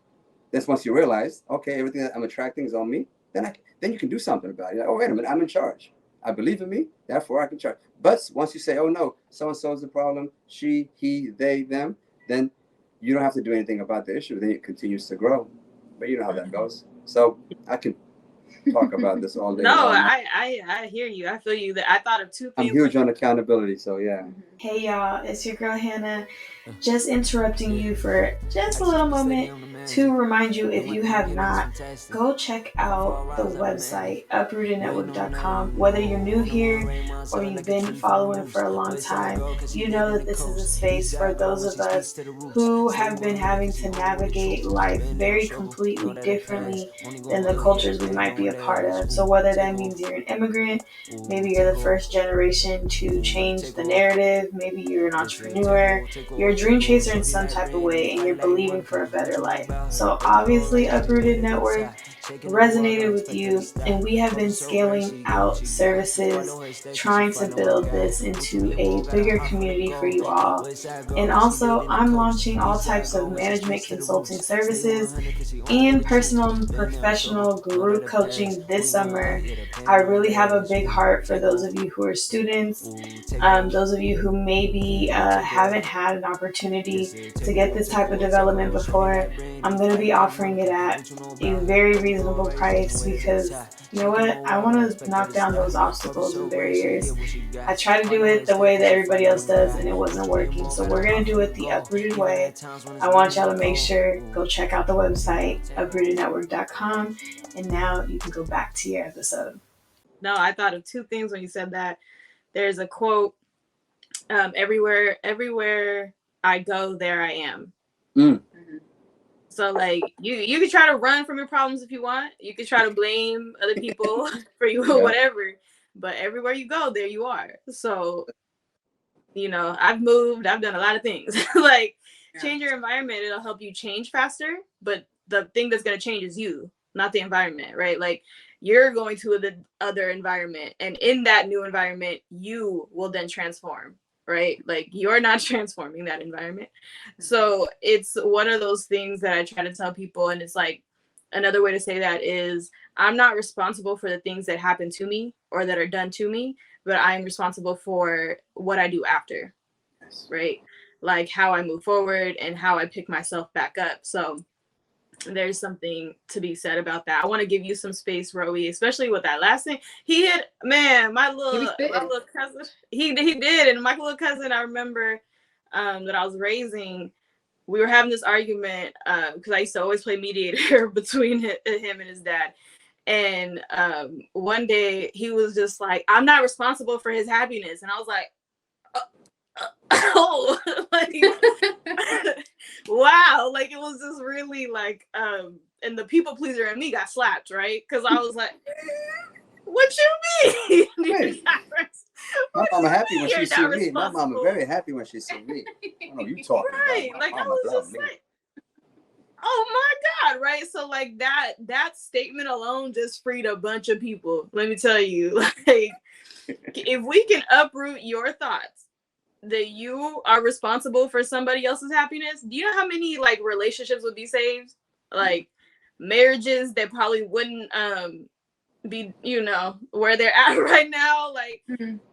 that's once you realize, okay, everything that I'm attracting is on me. Then you can do something about it. Like, oh, wait a minute, I'm in charge. I believe in me, therefore I can charge. But once you say, oh no, so and so is the problem, she, he, they, them, then you don't have to do anything about the issue. Then it continues to grow. But you know how that goes. So I can talk about this all day. No, I hear you. I feel you. That I thought of two things. I'm huge on accountability, so yeah. Hey y'all, it's your girl Hanna. Just interrupting you for just a little moment to remind you, if you have not, go check out the website uprootednetwork.com. Whether you're new here or you've been following for a long time, you know that this is a space for those of us who have been having to navigate life very completely differently than the cultures we might be a part of. So whether that means you're an immigrant, maybe you're the first generation to change the narrative, maybe you're an entrepreneur, you're a dream chaser in some type of way, and you're believing for a better life. So obviously Uprooted Network resonated with you, and we have been scaling out services, trying to build this into a bigger community for you all. And also, I'm launching all types of management consulting services and personal and professional group coaching this summer. I really have a big heart for those of you who are students, those of you who maybe haven't had an opportunity to get this type of development before. I'm going to be offering it at a very reasonable price because, you know what, I want to knock down those obstacles and barriers. I try to do it the way that everybody else does, and it wasn't working. So we're going to do it the uprooted way. I want y'all to make sure, go check out the website, uprootednetwork.com, and now you can go back to your episode. No, I thought of two things when you said that. There's a quote, everywhere I go, there I am. So like you can try to run from your problems if you want. You can try to blame other people for you or whatever. But everywhere you go, there you are. So, you know, I've moved, I've done a lot of things. Like change your environment, it'll help you change faster. But the thing that's gonna change is you, not the environment, right? Like you're going to the other environment, and in that new environment, you will then transform. Right? Like you're not transforming that environment. So it's one of those things that I try to tell people. And it's like, another way to say that is I'm not responsible for the things that happen to me or that are done to me, but I'm responsible for what I do after, right? Like how I move forward and how I pick myself back up. So there's something to be said about that. I want to give you some space, Rowie, especially with that last thing. He had, man, my little cousin, he did. And my little cousin, I remember that I was raising, we were having this argument because I used to always play mediator between him and his dad. And one day he was just like, I'm not responsible for his happiness. And I was like, oh, like, wow, like it was just really like and the people pleaser in me got slapped, right? Because I was like, what you mean? My mama happy when she see me. My mama very happy when she see me. I know you talking right about like I was just like, oh my God, right? So like that statement alone just freed a bunch of people, let me tell you. Like if we can uproot your thoughts that you are responsible for somebody else's happiness, do you know how many like relationships would be saved? Like marriages that probably wouldn't be, you know, where they're at right now. Like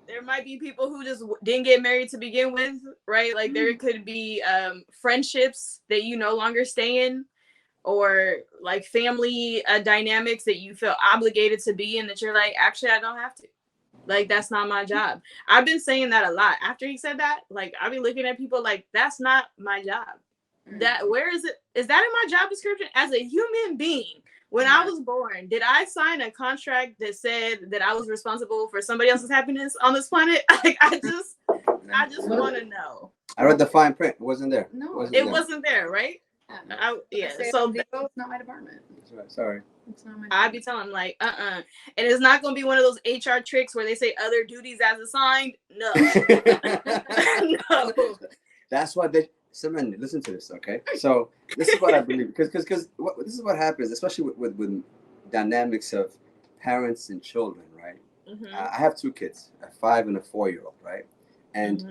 there might be people who just didn't get married to begin with, right? Like there could be friendships that you no longer stay in, or like family dynamics that you feel obligated to be in that you're like, actually I don't have to. Like, that's not my job. I've been saying that a lot. After he said that, like, I'll be looking at people like, that's not my job. That, where is it? Is that in my job description? As a human being, when I was born, did I sign a contract that said that I was responsible for somebody else's happiness on this planet? Like, I just want to know. I read the fine print. It wasn't there. No, it wasn't there, right? So it's not my department. That's right. Sorry. It's not my I'd be telling them like, and it's not gonna be one of those HR tricks where they say other duties as assigned. No. No. That's why they. Someone listen to this, okay? So this is what I believe, because this is what happens, especially with dynamics of parents and children, right? Mm-hmm. I have two kids, a 5 and a 4-year-old, right? And Mm-hmm.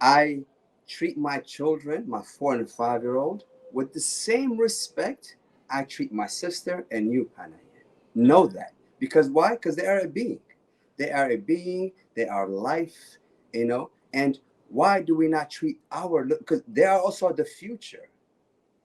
I treat my children, my 4 and 5-year-old, with the same respect I treat my sister and you, Hanna. Know that. Because why? Because they are a being. They are a being. They are life, And why do we not treat because they are also the future,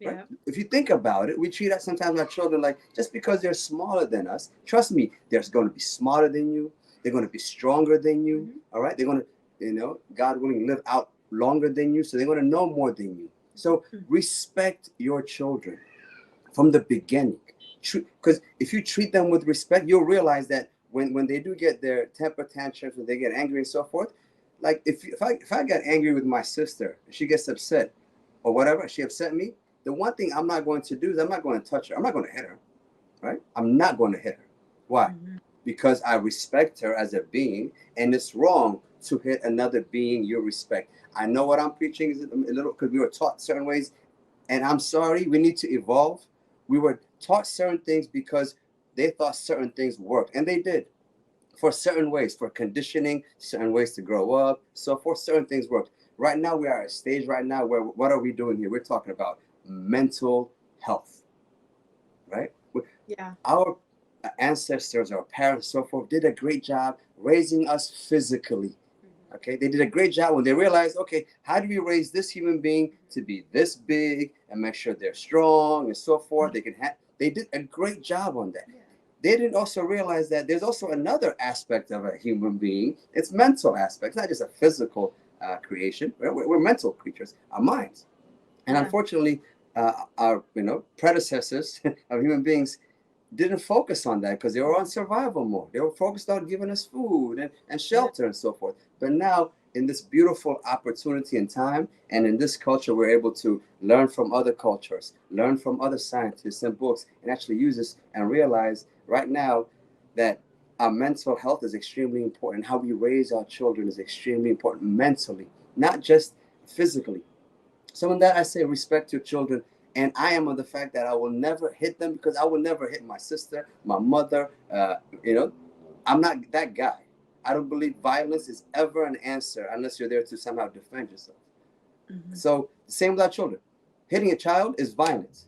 right? Yeah. If you think about it, we treat sometimes our children like just because they're smaller than us. Trust me, they're going to be smarter than you. They're going to be stronger than you. Mhm. All right, they're going to, God willing, live out longer than you. So they're going to know more than you. So respect your children from the beginning. Because if you treat them with respect, you'll realize that when they do get their temper tantrums, when they get angry and so forth, like if I got angry with my sister, she gets upset or whatever, she upset me, the one thing I'm not going to do is I'm not going to touch her. I'm not going to hit her, right? I'm not going to hit her. Why? Mm-hmm. Because I respect her as a being, and it's wrong to hit another being you respect. I know what I'm preaching is a little because we were taught certain ways, and I'm sorry, we need to evolve. We were taught certain things because they thought certain things worked, and they did for certain ways, for conditioning, certain ways to grow up. So for certain things worked. Right now, we are at a stage right now where what are we doing here? We're talking about mental health, right? Yeah. Our ancestors, our parents, so forth, did a great job raising us physically. Okay, they did a great job when they realized, okay, how do we raise this human being to be this big and make sure they're strong and so forth? They did a great job on that. They didn't also realize that there's also another aspect of a human being. It's mental aspect. It's not just a physical creation. We're mental creatures, our minds. And unfortunately, our predecessors of human beings didn't focus on that because they were on survival mode. They were focused on giving us food and shelter and so forth. But now, in this beautiful opportunity and time, and in this culture, we're able to learn from other cultures, learn from other scientists and books, and actually use this and realize right now that our mental health is extremely important. How we raise our children is extremely important mentally, not just physically. So in that, I say respect your children. And I am on the fact that I will never hit them because I will never hit my sister, my mother. I'm not that guy. I don't believe violence is ever an answer unless you're there to somehow defend yourself. Mm-hmm. So same with our children. Hitting a child is violence.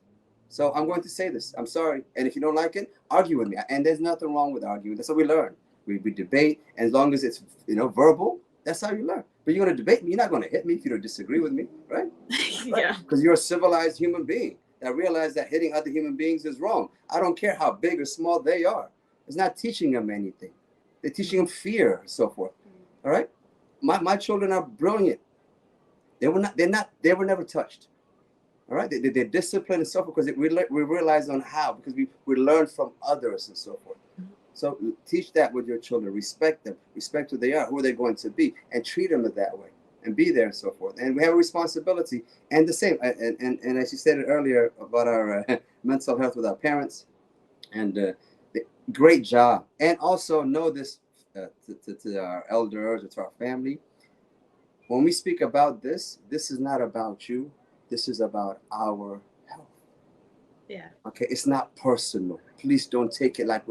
So I'm going to say this. I'm sorry. And if you don't like it, argue with me. And there's nothing wrong with arguing. That's what we learn. We debate. And as long as it's verbal, that's how you learn. But you're going to debate me. You're not going to hit me if you don't disagree with me, right? Yeah. Because you're a civilized human being that realizes that hitting other human beings is wrong. I don't care how big or small they are. It's not teaching them anything. They're teaching them fear and so forth. All right? My children are brilliant. They were never touched. All right? They're disciplined and so forth because we realize on how, because we learn from others and so forth. So teach that with your children. Respect them. Respect who they are, who they're going to be, and treat them that way. And be there and so forth. And we have a responsibility. And the same, and as you stated earlier about our mental health with our parents, and great job. And also know this to our elders or to our family. When we speak about this is not about you. This is about our health. Yeah. Okay, it's not personal. Please don't take it like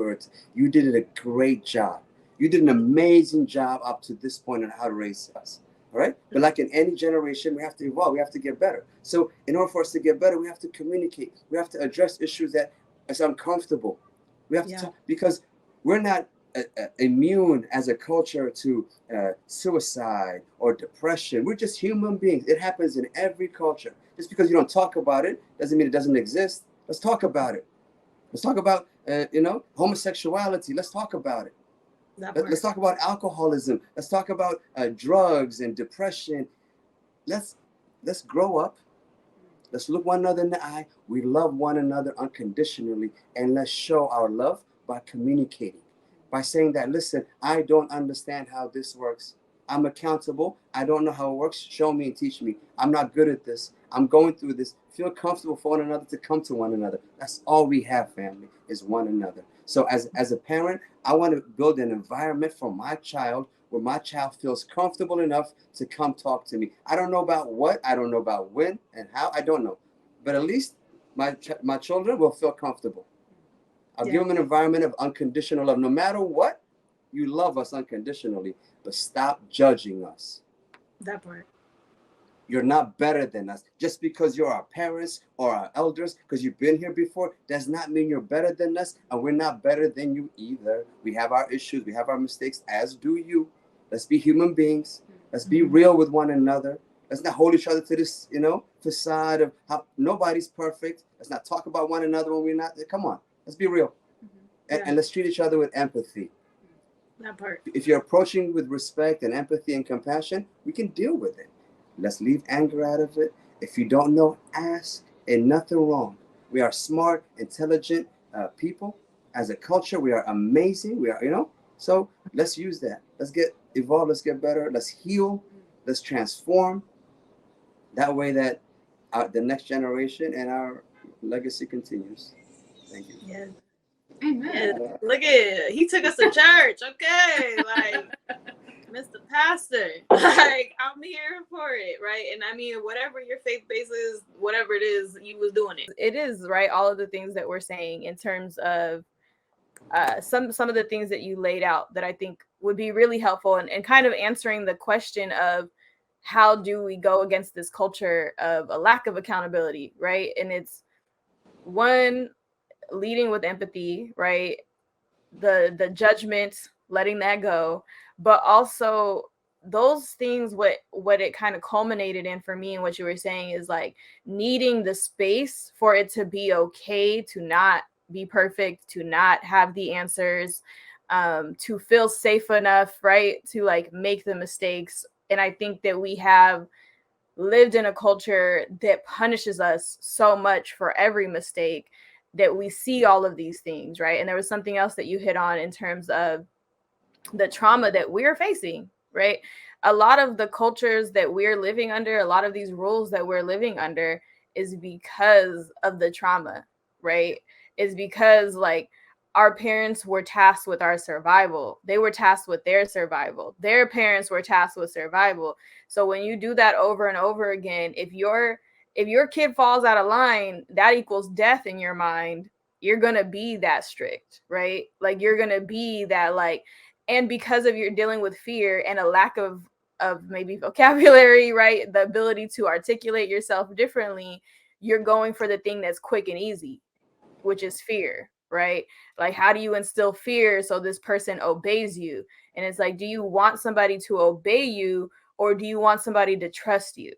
you did a great job. You did an amazing job up to this point on how to raise us. All right. But like in any generation, we have to evolve. We have to get better. So in order for us to get better, we have to communicate. We have to address issues that is uncomfortable. We have to talk because we're not immune as a culture to suicide or depression. We're just human beings. It happens in every culture. Just because you don't talk about it doesn't mean it doesn't exist. Let's talk about it. Let's talk about homosexuality. Let's talk about it. Let's talk about alcoholism. Let's talk about drugs and depression. Let's grow up. Let's look one another in the eye. We love one another unconditionally, and let's show our love by communicating, by saying that, listen, I don't understand how this works. I'm accountable. I don't know how it works. Show me and teach me. I'm not good at this. I'm going through this. Feel comfortable for one another to come to one another. That's all we have, family, is one another. So as a parent, I want to build an environment for my child where my child feels comfortable enough to come talk to me. I don't know about what. I don't know about when and how. I don't know. But at least my children will feel comfortable. I'll give them an environment of unconditional love. No matter what, You love us unconditionally, but stop judging us. That part. You're not better than us. Just because you're our parents or our elders, because you've been here before, does not mean you're better than us, and we're not better than you either. We have our issues, we have our mistakes, as do you. Let's be human beings. Let's be real with one another. Let's not hold each other to this, facade of how nobody's perfect. Let's not talk about one another when we're not. Come on, let's be real. And let's treat each other with empathy. That part. If you're approaching with respect and empathy and compassion, we can deal with it. Let's leave anger out of it. If you don't know, ask. Ain't nothing wrong. We are smart, intelligent people. As a culture, we are amazing. We are, so let's use that. Let's get evolved. Let's get better. Let's heal. Let's transform. That way that the next generation and our legacy continues. Thank you. Yeah. Amen. Yeah. Look at, he took us to church. Okay. Like, Mr. Pastor, like, I'm here for it, right? And I mean, whatever your faith base is, whatever it is, you was doing it. It is, right? All of the things that we're saying in terms of some of the things that you laid out that I think would be really helpful, and kind of answering the question of how do we go against this culture of a lack of accountability, right? And it's one, leading with empathy, right? The judgment, letting that go, but also those things, what it kind of culminated in for me and what you were saying is like needing the space for it to be okay to not be perfect, to not have the answers, to feel safe enough, right, to like make the mistakes. And I think that we have lived in a culture that punishes us so much for every mistake that we see all of these things, right? And there was something else that you hit on in terms of the trauma that we're facing, right? A lot of the cultures that we're living under, a lot of these rules that we're living under is because of the trauma, right? Is because like our parents were tasked with our survival. They were tasked with their survival. Their parents were tasked with survival. So when you do that over and over again, if your kid falls out of line, that equals death in your mind. You're going to be that strict, right? Like you're going to be that like, and because of you're dealing with fear and a lack of maybe vocabulary, right? The ability to articulate yourself differently, you're going for the thing that's quick and easy, which is fear, right? Like, how do you instill fear so this person obeys you? And it's like, do you want somebody to obey you, or do you want somebody to trust you?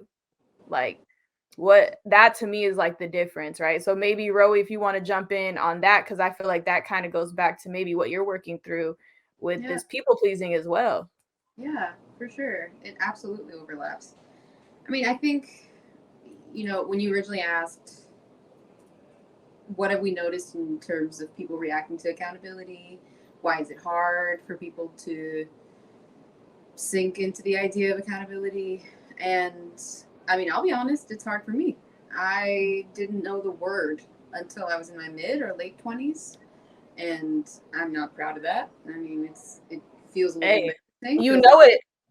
Like, what that to me is like the difference, right? So maybe Roe, if you want to jump in on that, because I feel like that kind of goes back to maybe what you're working through with this people pleasing as well. Yeah, for sure. It absolutely overlaps. I mean, I think, when you originally asked, what have we noticed in terms of people reacting to accountability? Why is it hard for people to sink into the idea of accountability? And I mean, I'll be honest, it's hard for me. I didn't know the word until I was in my mid or late 20s. And I'm not proud of that. I mean, it feels a little embarrassing.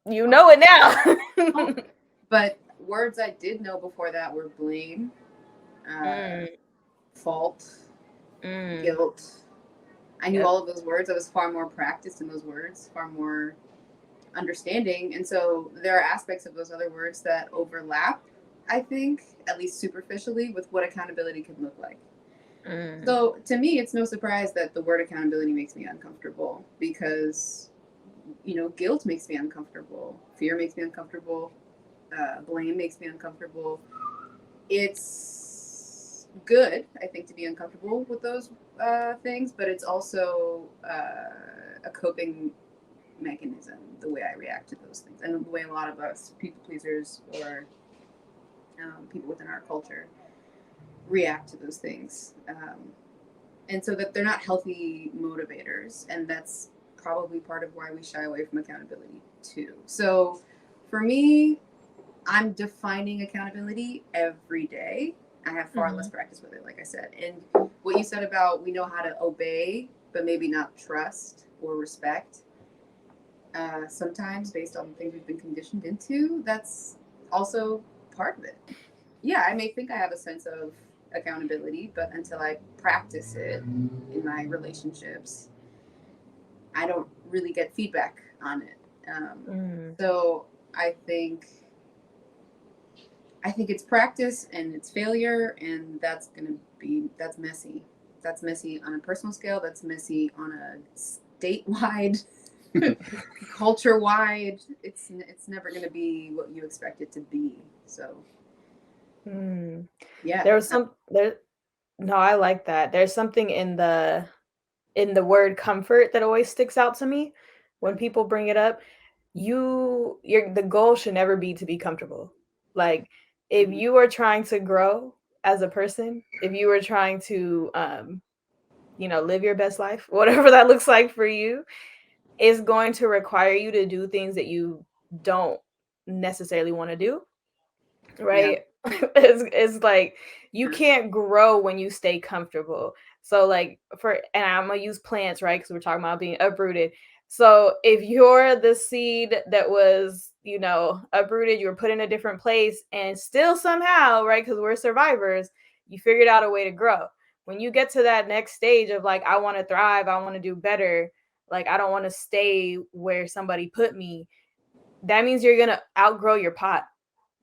You know it now. But words I did know before that were blame, fault, guilt. I knew all of those words. I was far more practiced in those words, far more understanding. And so there are aspects of those other words that overlap, I think, at least superficially, with what accountability can look like. So to me, it's no surprise that the word accountability makes me uncomfortable because, guilt makes me uncomfortable. Fear makes me uncomfortable. Blame makes me uncomfortable. It's good, I think, to be uncomfortable with those things, but it's also a coping mechanism, the way I react to those things, and the way a lot of us people pleasers or people within our culture react to those things, and so that they're not healthy motivators, and that's probably part of why we shy away from accountability too. So for me, I'm defining accountability every day. I have far less practice with it, like I said. And what you said about we know how to obey, but maybe not trust or respect, sometimes based on the things we've been conditioned into, that's also part of it. Yeah, I may think I have a sense of accountability, but until I practice it in my relationships, I don't really get feedback on it. So I think it's practice and it's failure, and that's messy. That's messy on a personal scale. That's messy on a statewide, culture-wide. It's never going to be what you expect it to be. So, yeah. No, I like that. There's something in the word comfort that always sticks out to me when people bring it up. The goal should never be to be comfortable. Like, if you are trying to grow as a person, if you are trying to live your best life, whatever that looks like for you, is going to require you to do things that you don't necessarily want to do, right? It's like you can't grow when you stay comfortable. So like and I'm gonna use plants, right? Because we're talking about being uprooted. So if you're the seed that was, uprooted, you were put in a different place, and still somehow, right? Because we're survivors, you figured out a way to grow. When you get to that next stage of like, I want to thrive, I want to do better, like I don't want to stay where somebody put me, that means you're gonna outgrow your pot.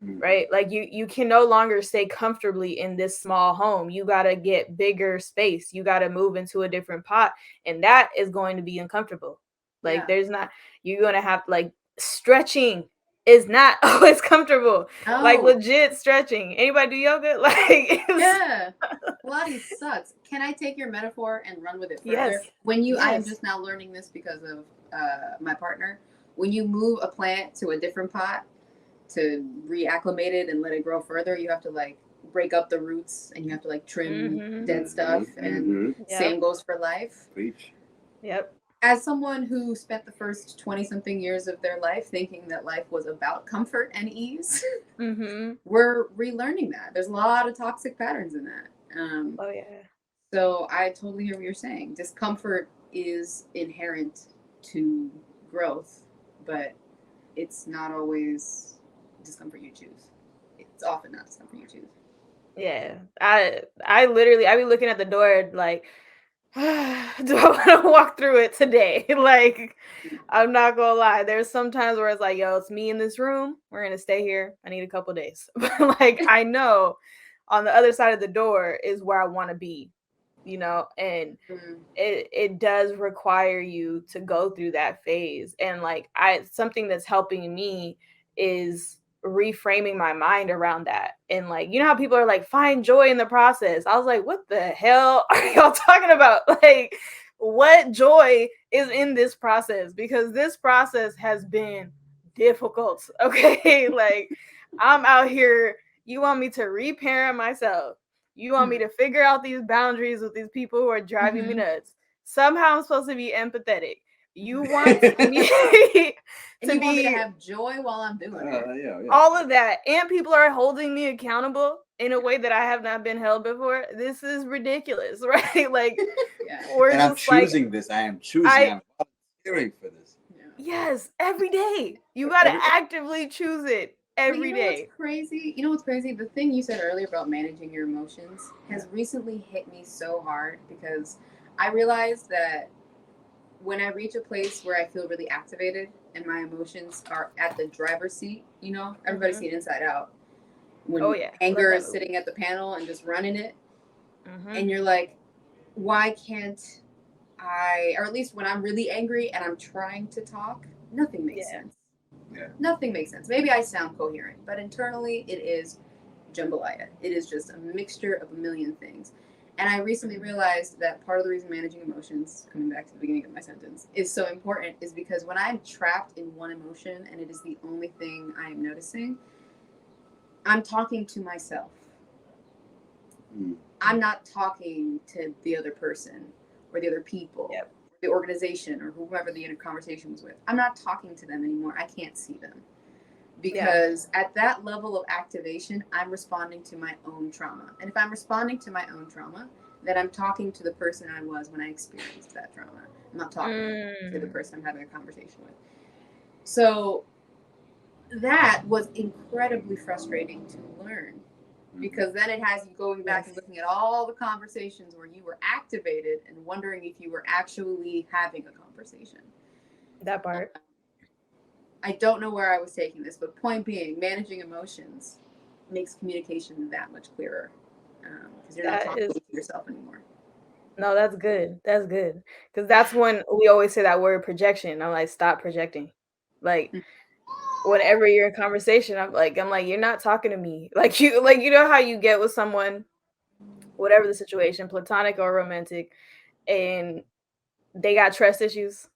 Right? Like you can no longer stay comfortably in this small home. You got to get bigger space. You got to move into a different pot. And that is going to be uncomfortable. Like you're going to have like stretching is not always comfortable. No. Like legit stretching. Anybody do yoga? Like yeah. Pilates sucks. Can I take your metaphor and run with it further? Yes. I am just now learning this because of my partner. When you move a plant to a different pot, to reacclimate it and let it grow further, you have to like break up the roots and you have to like trim dead stuff. And same goes for life. Preach. Yep. As someone who spent the first 20 something years of their life thinking that life was about comfort and ease, we're relearning that. There's a lot of toxic patterns in that. So I totally hear what you're saying. Discomfort is inherent to growth, but it's not always discomfort you choose. It's often not discomfort you choose. Yeah. I be looking at the door like, do I want to walk through it today? Like, I'm not gonna lie. There's some times where it's like, yo, it's me in this room. We're gonna stay here. I need a couple days. But like, I know on the other side of the door is where I want to be, and it does require you to go through that phase. And like, something that's helping me is reframing my mind around that. And like, how people are like, find joy in the process. I was like, what the hell are y'all talking about? Like, what joy is in this process? Because this process has been difficult. Okay. Like, I'm out here, you want me to reparent myself, you want me to figure out these boundaries with these people who are driving me nuts. Somehow I'm supposed to be empathetic. You want me want me to have joy while I'm doing it. All of that. And people are holding me accountable in a way that I have not been held before. This is ridiculous, right? Like, I'm choosing this. I am choosing. I'm volunteering for this. Yes, every day. You got to actively choose it every day. What's crazy? You know what's crazy? The thing you said earlier about managing your emotions has recently hit me so hard, because I realized that when I reach a place where I feel really activated and my emotions are at the driver's seat, everybody's seen Inside Out. When anger is sitting at the panel and just running it. And you're like, why can't I, or at least when I'm really angry and I'm trying to talk, nothing makes sense. Yeah. Nothing makes sense. Maybe I sound coherent, but internally it is jambalaya. It is just a mixture of a million things. And I recently realized that part of the reason managing emotions, coming back to the beginning of my sentence, is so important is because when I'm trapped in one emotion and it is the only thing I am noticing, I'm talking to myself. I'm not talking to the other person or the other people, or the organization, or whoever the conversation was with. I'm not talking to them anymore. I can't see them. Because at that level of activation, I'm responding to my own trauma. And if I'm responding to my own trauma, then I'm talking to the person I was when I experienced that trauma. I'm not talking to the person I'm having a conversation with. So that was incredibly frustrating to learn, because then it has you going back and looking at all the conversations where you were activated and wondering if you were actually having a conversation. That part. I don't know where I was taking this, but point being, managing emotions makes communication that much clearer because you're not talking to yourself anymore. No, that's good. That's good. Because that's when we always say that word projection. I'm like, stop projecting. Like, whenever you're in conversation, I'm like, you're not talking to me. Like you know how you get with someone, whatever the situation, platonic or romantic, and they got trust issues.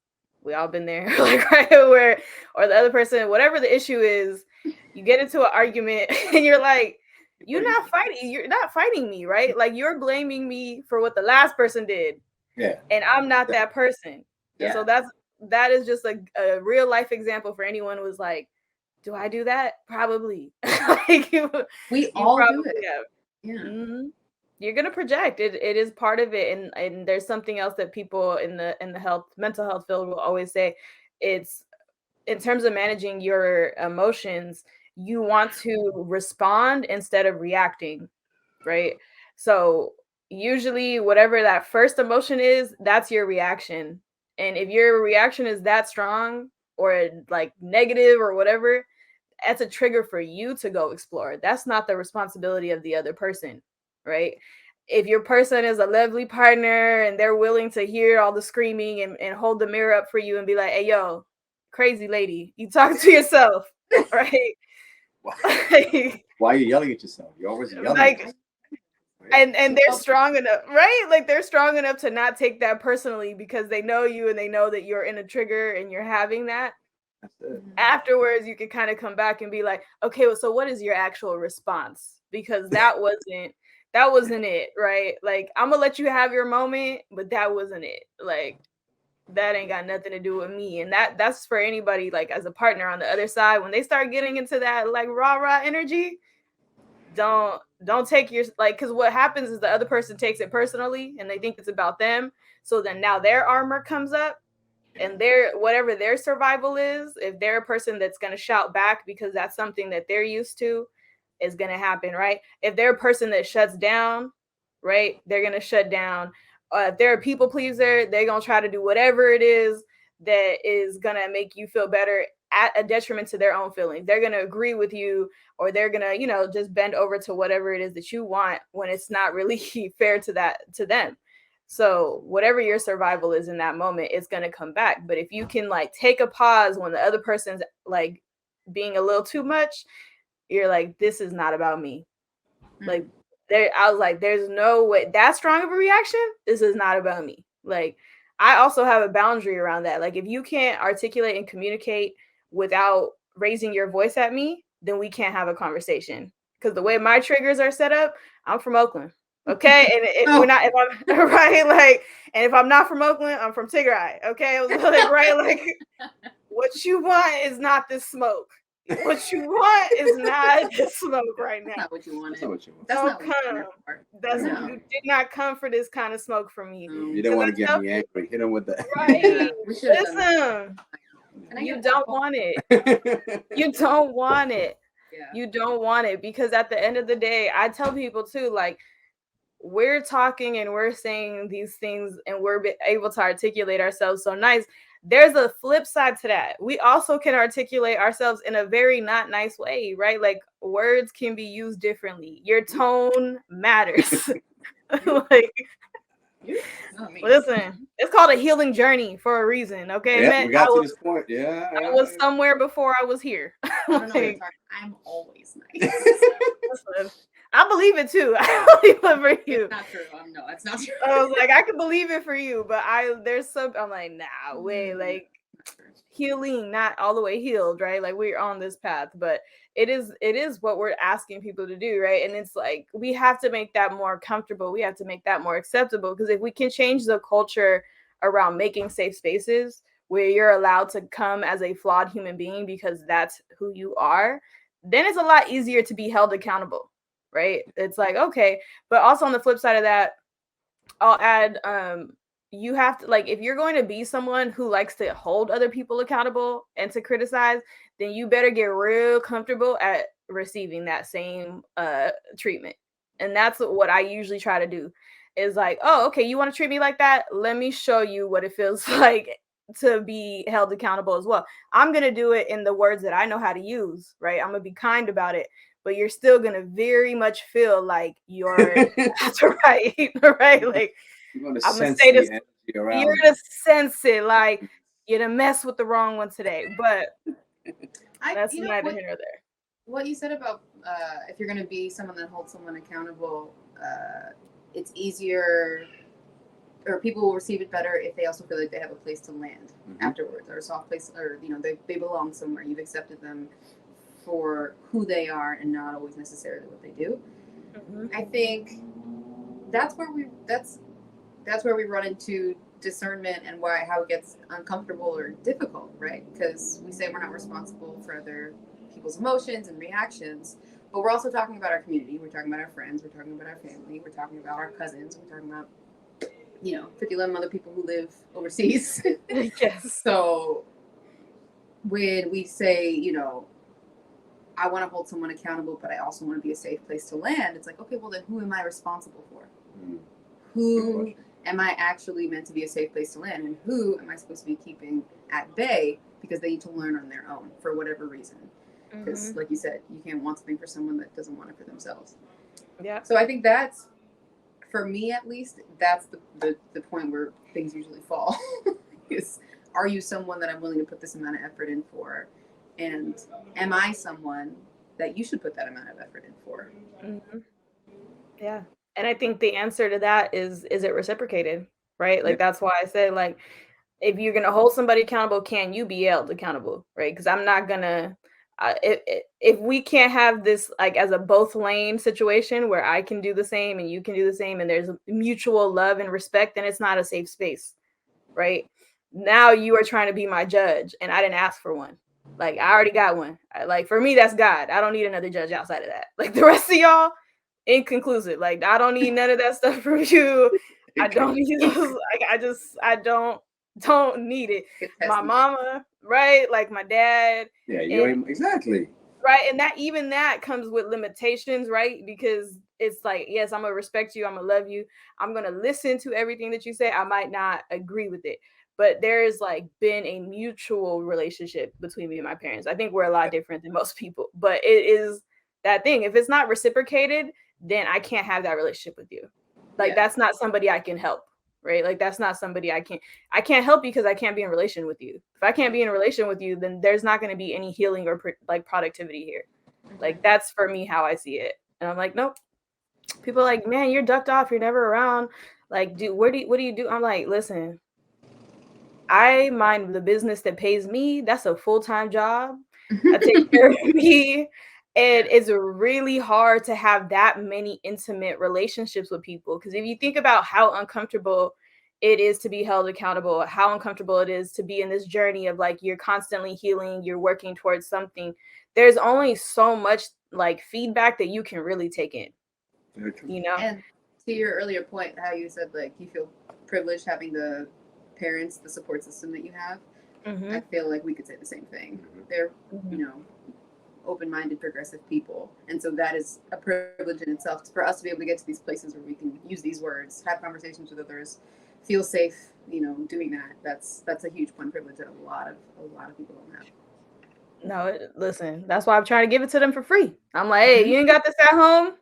We all been there, like right where, or the other person, whatever the issue is, you get into an argument and you're like, you're not fighting me, right? Like you're blaming me for what the last person did. Yeah. And I'm not that person. Yeah. So that is just a real life example for anyone who was like, do I do that? Probably. Like we all do it. Have. Yeah. Mm-hmm. You're gonna project. It is part of it, and there's something else that people in the mental health field will always say. It's in terms of managing your emotions, you want to respond instead of reacting, right? So usually whatever that first emotion is, that's your reaction. And if your reaction is that strong or like negative or whatever, that's a trigger for you to go explore. That's not the responsibility of the other person, right? If your person is a lovely partner and they're willing to hear all the screaming and hold the mirror up for you and be like, hey, yo, crazy lady, you talk to yourself, right? Why are you yelling at yourself? You're always yelling at yourself. And they're strong enough, right? Like they're strong enough to not take that personally because they know you and they know that you're in a trigger and you're having that. Afterwards, you can kind of come back and be like, okay, well, so what is your actual response? Because that wasn't it, right? Like, I'm gonna let you have your moment, but that wasn't it. Like, that ain't got nothing to do with me. And that's for anybody, like as a partner on the other side, when they start getting into that like rah energy, don't take your like, because what happens is the other person takes it personally and they think it's about them. So then now their armor comes up and their whatever their survival is, if they're a person that's going to shout back because that's something that they're used to, is going to happen, right? If they're a person that shuts down, right, they're going to shut down. If they're a people pleaser, they're going to try to do whatever it is that is going to make you feel better at a detriment to their own feelings. They're going to agree with you, or they're going to, just bend over to whatever it is that you want when it's not really fair to them. So whatever your survival is in that moment, it's going to come back. But if you can like take a pause when the other person's like being a little too much, you're like, this is not about me. Like I was like, there's no way that strong of a reaction. This is not about me. Like, I also have a boundary around that. Like, if you can't articulate and communicate without raising your voice at me, then we can't have a conversation. Because the way my triggers are set up, I'm from Oakland. Okay, and if I'm right, like, and if I'm not from Oakland, I'm from Tigray. Okay, like, right, like, what you want is not this smoke. What you want is not this smoke right now. That's not what you want. That's not what you want. That's don't not what come. you want. You did not come for this kind of smoke from me. You don't want to get me angry. Hit him with that. Right. Yeah, Listen, you don't want it. You don't want it. Yeah. You don't want it, because at the end of the day, I tell people too, like, we're talking and we're saying these things and we're able to articulate ourselves so nice. There's a flip side to that. We also can articulate ourselves in a very not nice way, right? Like, words can be used differently. Your tone matters. Like, listen, it's called a healing journey for a reason. Okay, yeah, we got to this point. Yeah, I was somewhere before I was here. Like, I'm always nice. Listen, I believe it too. I believe it for you. It's not true. No, it's not true. I was like, I can believe it for you, but I'm like, nah, wait, like, healing, not all the way healed, right? Like, we're on this path, but it is what we're asking people to do, right? And it's like, we have to make that more comfortable. We have to make that more acceptable, because if we can change the culture around making safe spaces where you're allowed to come as a flawed human being because that's who you are, then it's a lot easier to be held accountable, right? It's like, okay, but also on the flip side of that, I'll add, you have to, like, if you're going to be someone who likes to hold other people accountable and to criticize, then you better get real comfortable at receiving that same treatment. And that's what I usually try to do, is like, oh, okay, you want to treat me like that? Let me show you what it feels like to be held accountable as well. I'm going to do it in the words that I know how to use, right? I'm going to be kind about it, but you're still going to very much feel like you're that's right, right? Like You're going to I'm going to sense say the this, energy you're around going to sense it, like you're going to mess with the wrong one today, but that's neither here nor there. What you said about if you're going to be someone that holds someone accountable, it's easier, or people will receive it better if they also feel like they have a place to land afterwards, or a soft place, or they belong somewhere. You've accepted them for who they are and not always necessarily what they do. I think that's where we run into discernment and how it gets uncomfortable or difficult, right? Because we say we're not responsible for other people's emotions and reactions, but we're also talking about our community, we're talking about our friends, we're talking about our family, we're talking about our cousins, we're talking about 50-11 other people who live overseas. Yes. So when we say, I want to hold someone accountable, but I also want to be a safe place to land, it's like, okay, well then who am I responsible for? Who am I actually meant to be a safe place to land, and who am I supposed to be keeping at bay because they need to learn on their own for whatever reason? Because like you said, you can't want something for someone that doesn't want it for themselves. Yeah. So I think that's, for me at least, that's the point where things usually fall. Is, are you someone that I'm willing to put this amount of effort in for? And am I someone that you should put that amount of effort in for? Yeah. And I think the answer to that is it reciprocated, right? Like, that's why I said, like, if you're going to hold somebody accountable, can you be held accountable, right? Because I'm not going to, if we can't have this, like, as a both lane situation where I can do the same and you can do the same and there's mutual love and respect, then it's not a safe space, right? Now you are trying to be my judge and I didn't ask for one. Like, I already got one. Like, for me, that's God. I don't need another judge outside of that. Like, the rest of y'all, inconclusive. Like, I don't need none of that stuff from you. I don't need those. Like, I don't need it. My mama, right? Like my dad. Yeah, you ain't exactly. Right. And that comes with limitations, right? Because it's like, yes, I'm gonna respect you, I'm gonna love you, I'm gonna listen to everything that you say. I might not agree with it, but there's like been a mutual relationship between me and my parents. I think we're a lot different than most people, but it is that thing. If it's not reciprocated, then I can't have that relationship with you. Like, that's not somebody I can help, right? Like, that's not somebody I can't help you because I can't be in relation with you. If I can't be in relation with you, then there's not going to be any healing or like productivity here. Like, that's for me how I see it. And I'm like, nope. People are like, man, you're ducked off, you're never around. Like, what do you do? I'm like, listen, I mind the business that pays me. That's a full-time job. That takes care of me. And it's really hard to have that many intimate relationships with people. Because if you think about how uncomfortable it is to be held accountable, how uncomfortable it is to be in this journey of like, you're constantly healing, you're working towards something. There's only so much like feedback that you can really take in, And to your earlier point, how you said like you feel privileged having the parents, the support system that you have. I feel like we could say the same thing. They're, open-minded, progressive people, and so that is a privilege in itself for us to be able to get to these places where we can use these words, have conversations with others, feel safe, doing that. That's a huge point of privilege that a lot of people don't have. No, listen, that's why I'm trying to give it to them for free. I'm like, hey, you ain't got this at home?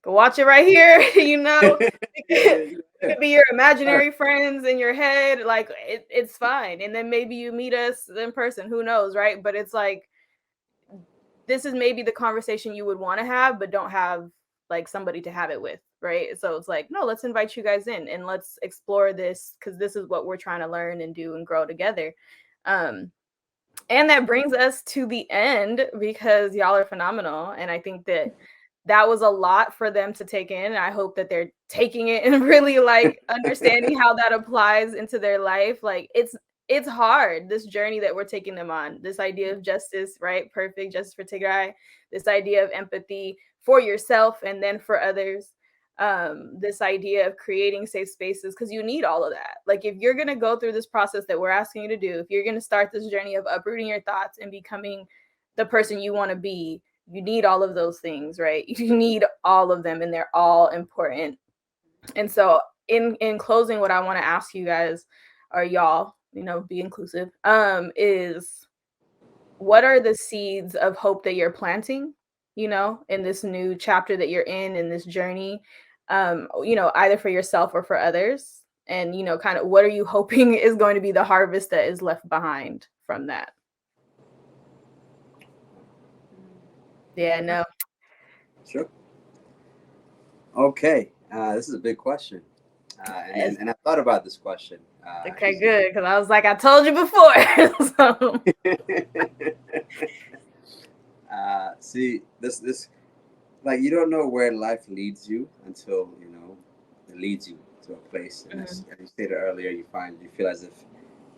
Go watch it right here. It could be your imaginary friends in your head. Like, it's fine. And then maybe you meet us in person. Who knows, right? But it's like, this is maybe the conversation you would want to have, but don't have like somebody to have it with, right? So it's like, no, let's invite you guys in and let's explore this because this is what we're trying to learn and do and grow together. And that brings us to the end because y'all are phenomenal. And I think that was a lot for them to take in. And I hope that they're taking it and really like understanding how that applies into their life. Like, it's hard, this journey that we're taking them on, this idea of justice, right? Perfect justice for Tigray, this idea of empathy for yourself and then for others. This idea of creating safe spaces, because you need all of that. Like, if you're going to go through this process that we're asking you to do, if you're going to start this journey of uprooting your thoughts and becoming the person you want to be, you need all of those things, right? You need all of them, and they're all important. And so in closing, what I want to ask you guys, or y'all, be inclusive, is what are the seeds of hope that you're planting, in this new chapter that you're in this journey, either for yourself or for others. And, kind of what are you hoping is going to be the harvest that is left behind from that? Yeah, no. Sure. Okay. This is a big question. And I thought about this question. Okay, good. Because I was like, I told you before. So. See, this like you don't know where life leads you until it leads you to a place. And as you stated earlier, you feel as if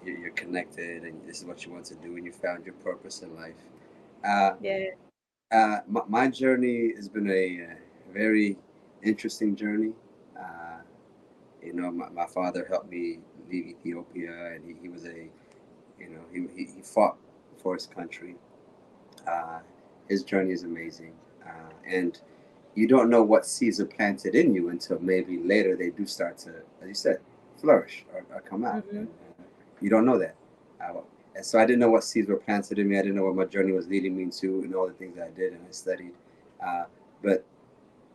you're connected, and this is what you want to do, and you found your purpose in life. My journey has been a very interesting journey. My father helped me leave Ethiopia, and he was he fought for his country. His journey is amazing, and you don't know what seeds are planted in you until maybe later they do start to, as you said, flourish or come out. And, you don't know that. And so I didn't know what seeds were planted in me. I didn't know what my journey was leading me to, and all the things I did and I studied. But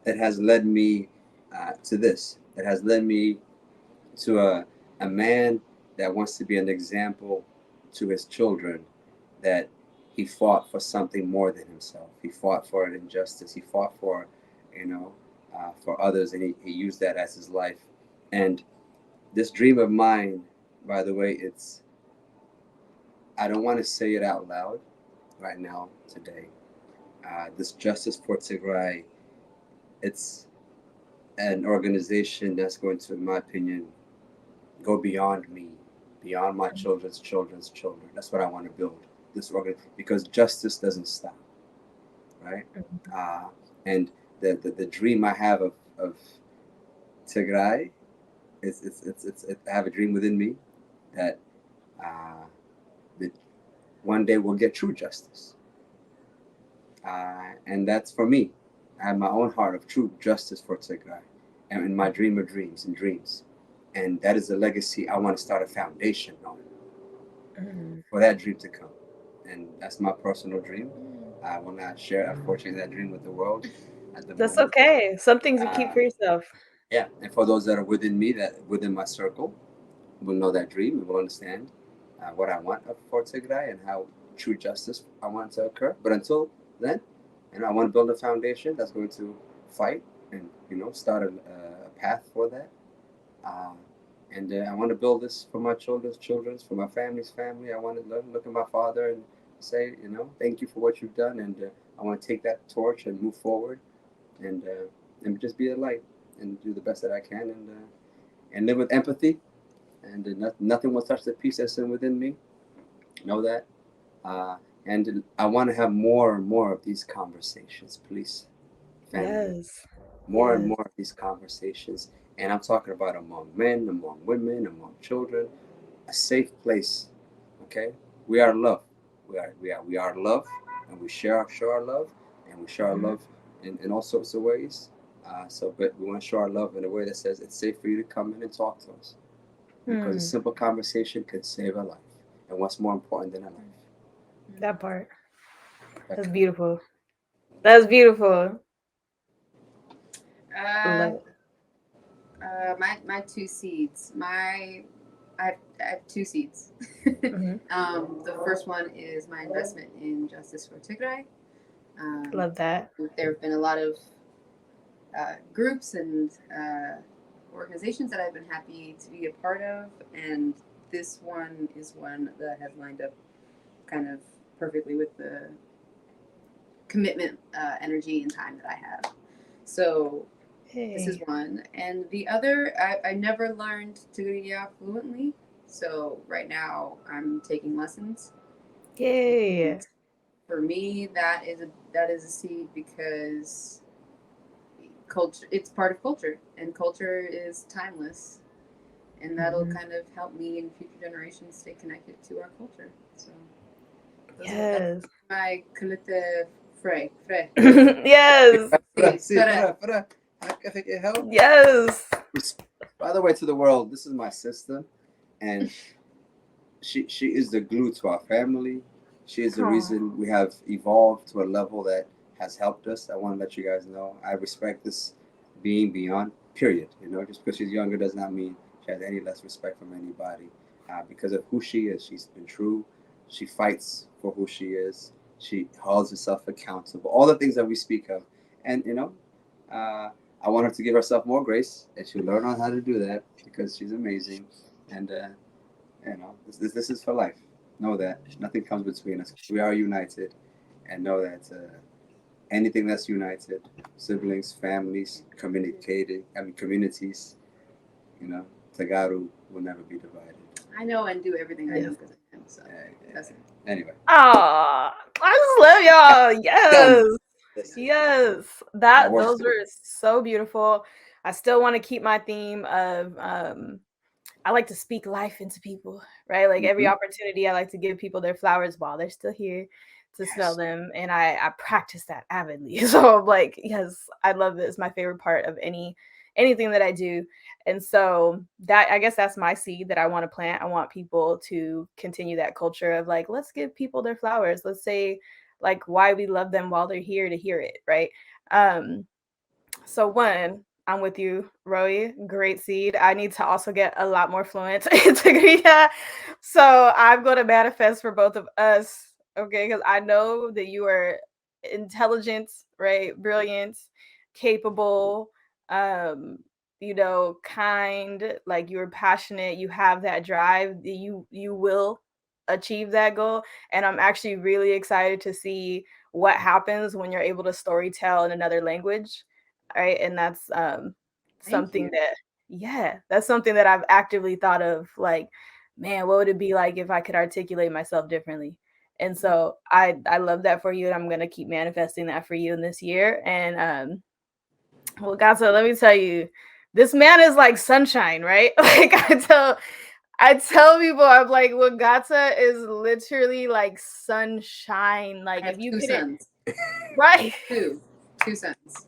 it has led me to this. It has led me to a man that wants to be an example to his children, that he fought for something more than himself. He fought for an injustice. He fought for, for others, and he used that as his life. And this dream of mine, by the way, I don't want to say it out loud right now today. This Justice for Tigray, it's an organization that's going to, in my opinion, go beyond me, beyond my children's children's children. That's what I want to build. This organization, because justice doesn't stop, right? And the dream I have of Tigray I have a dream within me that that one day we'll get true justice, and that's for me. I have my own heart of true justice for Tigray, and in my dream of dreams and dreams, and that is the legacy I want to start a foundation on for that dream to come. And that's my personal dream. I will not share, unfortunately, that dream with the world at the That's moment. okay. Some things you keep for yourself. Yeah, and for those that are within me, that within my circle, will know that dream and will understand what I want for Tigray and how true justice I want to occur. But until then, I want to build a foundation that's going to fight and start a path for that. And I want to build this for my children's children, for my family's family. I want to look at my father and say, thank you for what you've done, and I want to take that torch and move forward, and just be a light and do the best that I can, and live with empathy, and nothing will touch the peace that's within me. Know that, and I want to have more and more of these conversations, please, family. Yes. More and more of these conversations, and I'm talking about among men, among women, among children, a safe place. Okay, we are love. We are love, and we show our love, and we show our love in all sorts of ways. But we want to show our love in a way that says it's safe for you to come in and talk to us, because a simple conversation can save a life. And what's more important than a life? That part. That's beautiful. That's beautiful. My two seeds. I have two seeds. The first one is my investment in Justice for Tigray. Love that. There have been a lot of groups and organizations that I've been happy to be a part of, and this one is one that has lined up kind of perfectly with the commitment, energy, and time that I have. So this is one. And the other, I never learned Tigrinya fluently, so right now I'm taking lessons. Yay! And for me, that is a seed, because culture, it's part of culture, and culture is timeless, and that'll kind of help me and future generations stay connected to our culture. So that's my Kalite Frey. Yes. Yes. By the way, to the world, this is my sister, and she is the glue to our family. She is the reason we have evolved to a level that has helped us. I want to let you guys know I respect this being beyond. Period. You know, just because she's younger does not mean she has any less respect from anybody. Because of who she is, she's been true. She fights for who she is. She holds herself accountable. All the things that we speak of, and I want her to give herself more grace, and she'll learn on how to do that because she's amazing. And this is for life. Know that nothing comes between us. We are united, and know that anything that's united, siblings, families, communities, Tagaru will never be divided. I know and do everything I do because of him. So that's it. Anyway. Oh, I just love y'all. Yes. Those were so beautiful. I still want to keep my theme of I like to speak life into people, right? Like every opportunity, I like to give people their flowers while they're still here to smell them. And I practice that avidly. So I'm like, yes, I love this. My favorite part of anything that I do. And so that, I guess that's my seed that I want to plant. I want people to continue that culture of like, let's give people their flowers. Let's say like why we love them while they're here to hear it, right? So one, I'm with you, Roy. Great seed. I need to also get a lot more fluent into Greek. So I'm going to manifest for both of us, okay? Because I know that you are intelligent, right? Brilliant, capable, kind, like you're passionate, you have that drive, you will achieve that goal. And I'm actually really excited to see what happens when you're able to story tell in another language. Right. And that's something that's something that I've actively thought of, like, man, what would it be like if I could articulate myself differently? And so I love that for you, and I'm gonna keep manifesting that for you in this year. And well, Gato, let me tell you, this man is like sunshine, right? Like I tell people, I'm like, Wegahta is literally like sunshine. Like if you couldn't, right? Two sons.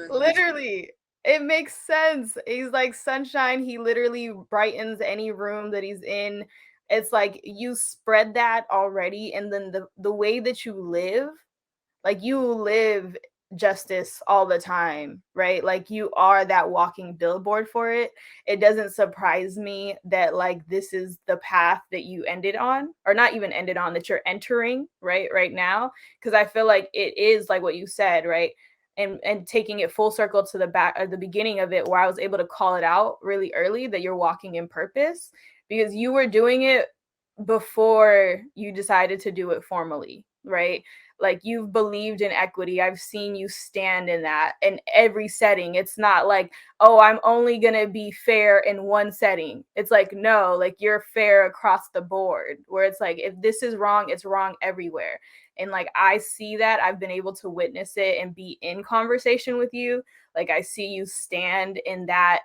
Literally, it makes sense. He's like sunshine. He literally brightens any room that he's in. It's like you spread that already, and then the way that you live, like you live justice all the time, right? Like you are that walking billboard for it. It doesn't surprise me that like this is the path that you ended on, or not even ended on, that you're entering right now, because I feel like it is like what you said, right? And taking it full circle to the back at the beginning of it, where I was able to call it out really early that you're walking in purpose, because you were doing it before you decided to do it formally, right? Like you've believed in equity. I've seen you stand in that in every setting. It's not like, oh, I'm only going to be fair in one setting. It's like, no, like you're fair across the board, where it's like, if this is wrong, it's wrong everywhere. And like, I see that. I've been able to witness it and be in conversation with you. Like I see you stand in that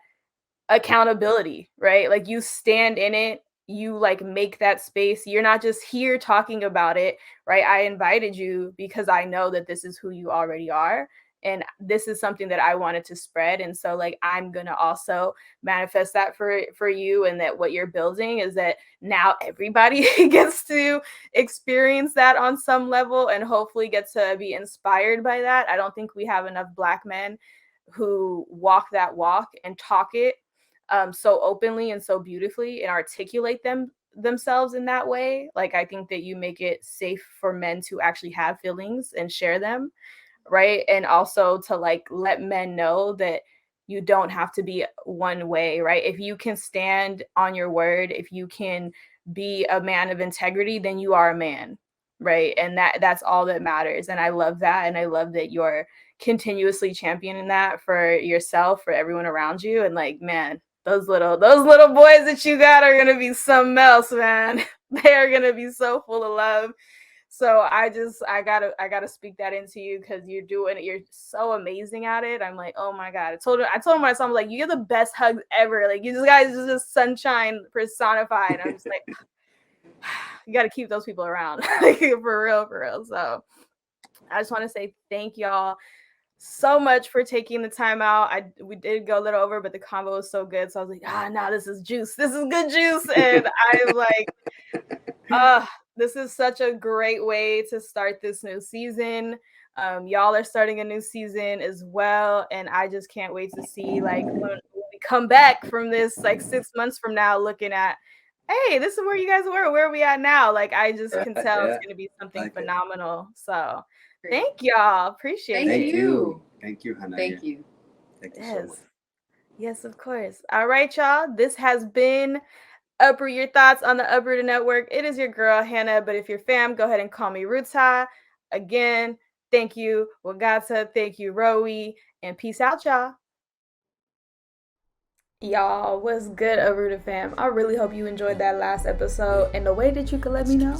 accountability, right? Like you stand in it, you like make that space. You're not just here talking about it, right? I invited you because I know that this is who you already are, and this is something that I wanted to spread. And so like I'm going to also manifest that for you, and that what you're building is that now everybody gets to experience that on some level, and hopefully get to be inspired by that. I don't think we have enough Black men who walk that walk and talk it so openly and so beautifully, and articulate themselves in that way. Like I think that you make it safe for men to actually have feelings and share them, right? And also to like let men know that you don't have to be one way, right? If you can stand on your word, if you can be a man of integrity, then you are a man, right? And that's all that matters. And I love that, and I love that you're continuously championing that for yourself, for everyone around you. And like, man, those little boys that you got are gonna be something else, man. They are gonna be so full of love. So I gotta speak that into you, because you're so amazing at it. I'm like, oh my God. I told him myself, I'm like, you're the best hugs ever. Like you guys are just sunshine personified. I'm just like, you gotta keep those people around. Like, for real. So I just want to say thank y'all so much for taking the time out. We did go a little over, but the combo was so good. So I was like, no, this is juice. This is good juice. And I'm like, This is such a great way to start this new season. Y'all are starting a new season as well, and I just can't wait to see like when we come back from this like 6 months from now, looking at, hey, this is where you guys were. Where are we at now? Like I just can tell it's gonna be something phenomenal. So thank y'all. Appreciate it. Thank you. Thank you, Hanna. Thank you. Thank you so much. Yes, of course. All right, y'all. This has been Uproot Your Thoughts on the Uprooted Network. It is your girl, Hanna, but if you're fam, go ahead and call me Rutha. Again, thank you, Wegahta. Thank you, Reweina, and peace out, y'all. Y'all, what's good, Uprooted Fam? I really hope you enjoyed that last episode. And the way that you can let me know,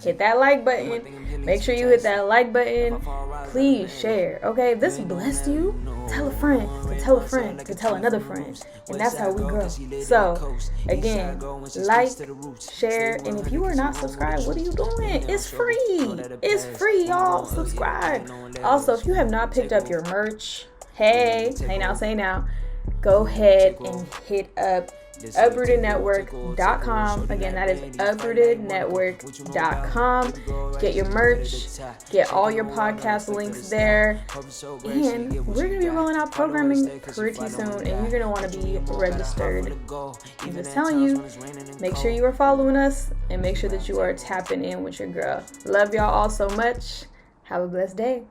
hit that like button. Make sure you hit that like button. Please share, okay? If this blessed you, tell a friend, to tell a friend, to tell another friend. And that's how we grow. So, again, like, share, and if you are not subscribed, what are you doing? It's free. It's free, y'all. Subscribe. Also, if you have not picked up your merch, hey now, say now. Go ahead and hit up uprootednetwork.com. Again, that is uprootednetwork.com. Get your merch, get all your podcast links there, and we're going to be rolling out programming pretty soon, and you're going to want to be registered. I'm just telling you, make sure you are following us, and make sure that you are tapping in with your girl. Love y'all all so much. Have a blessed day.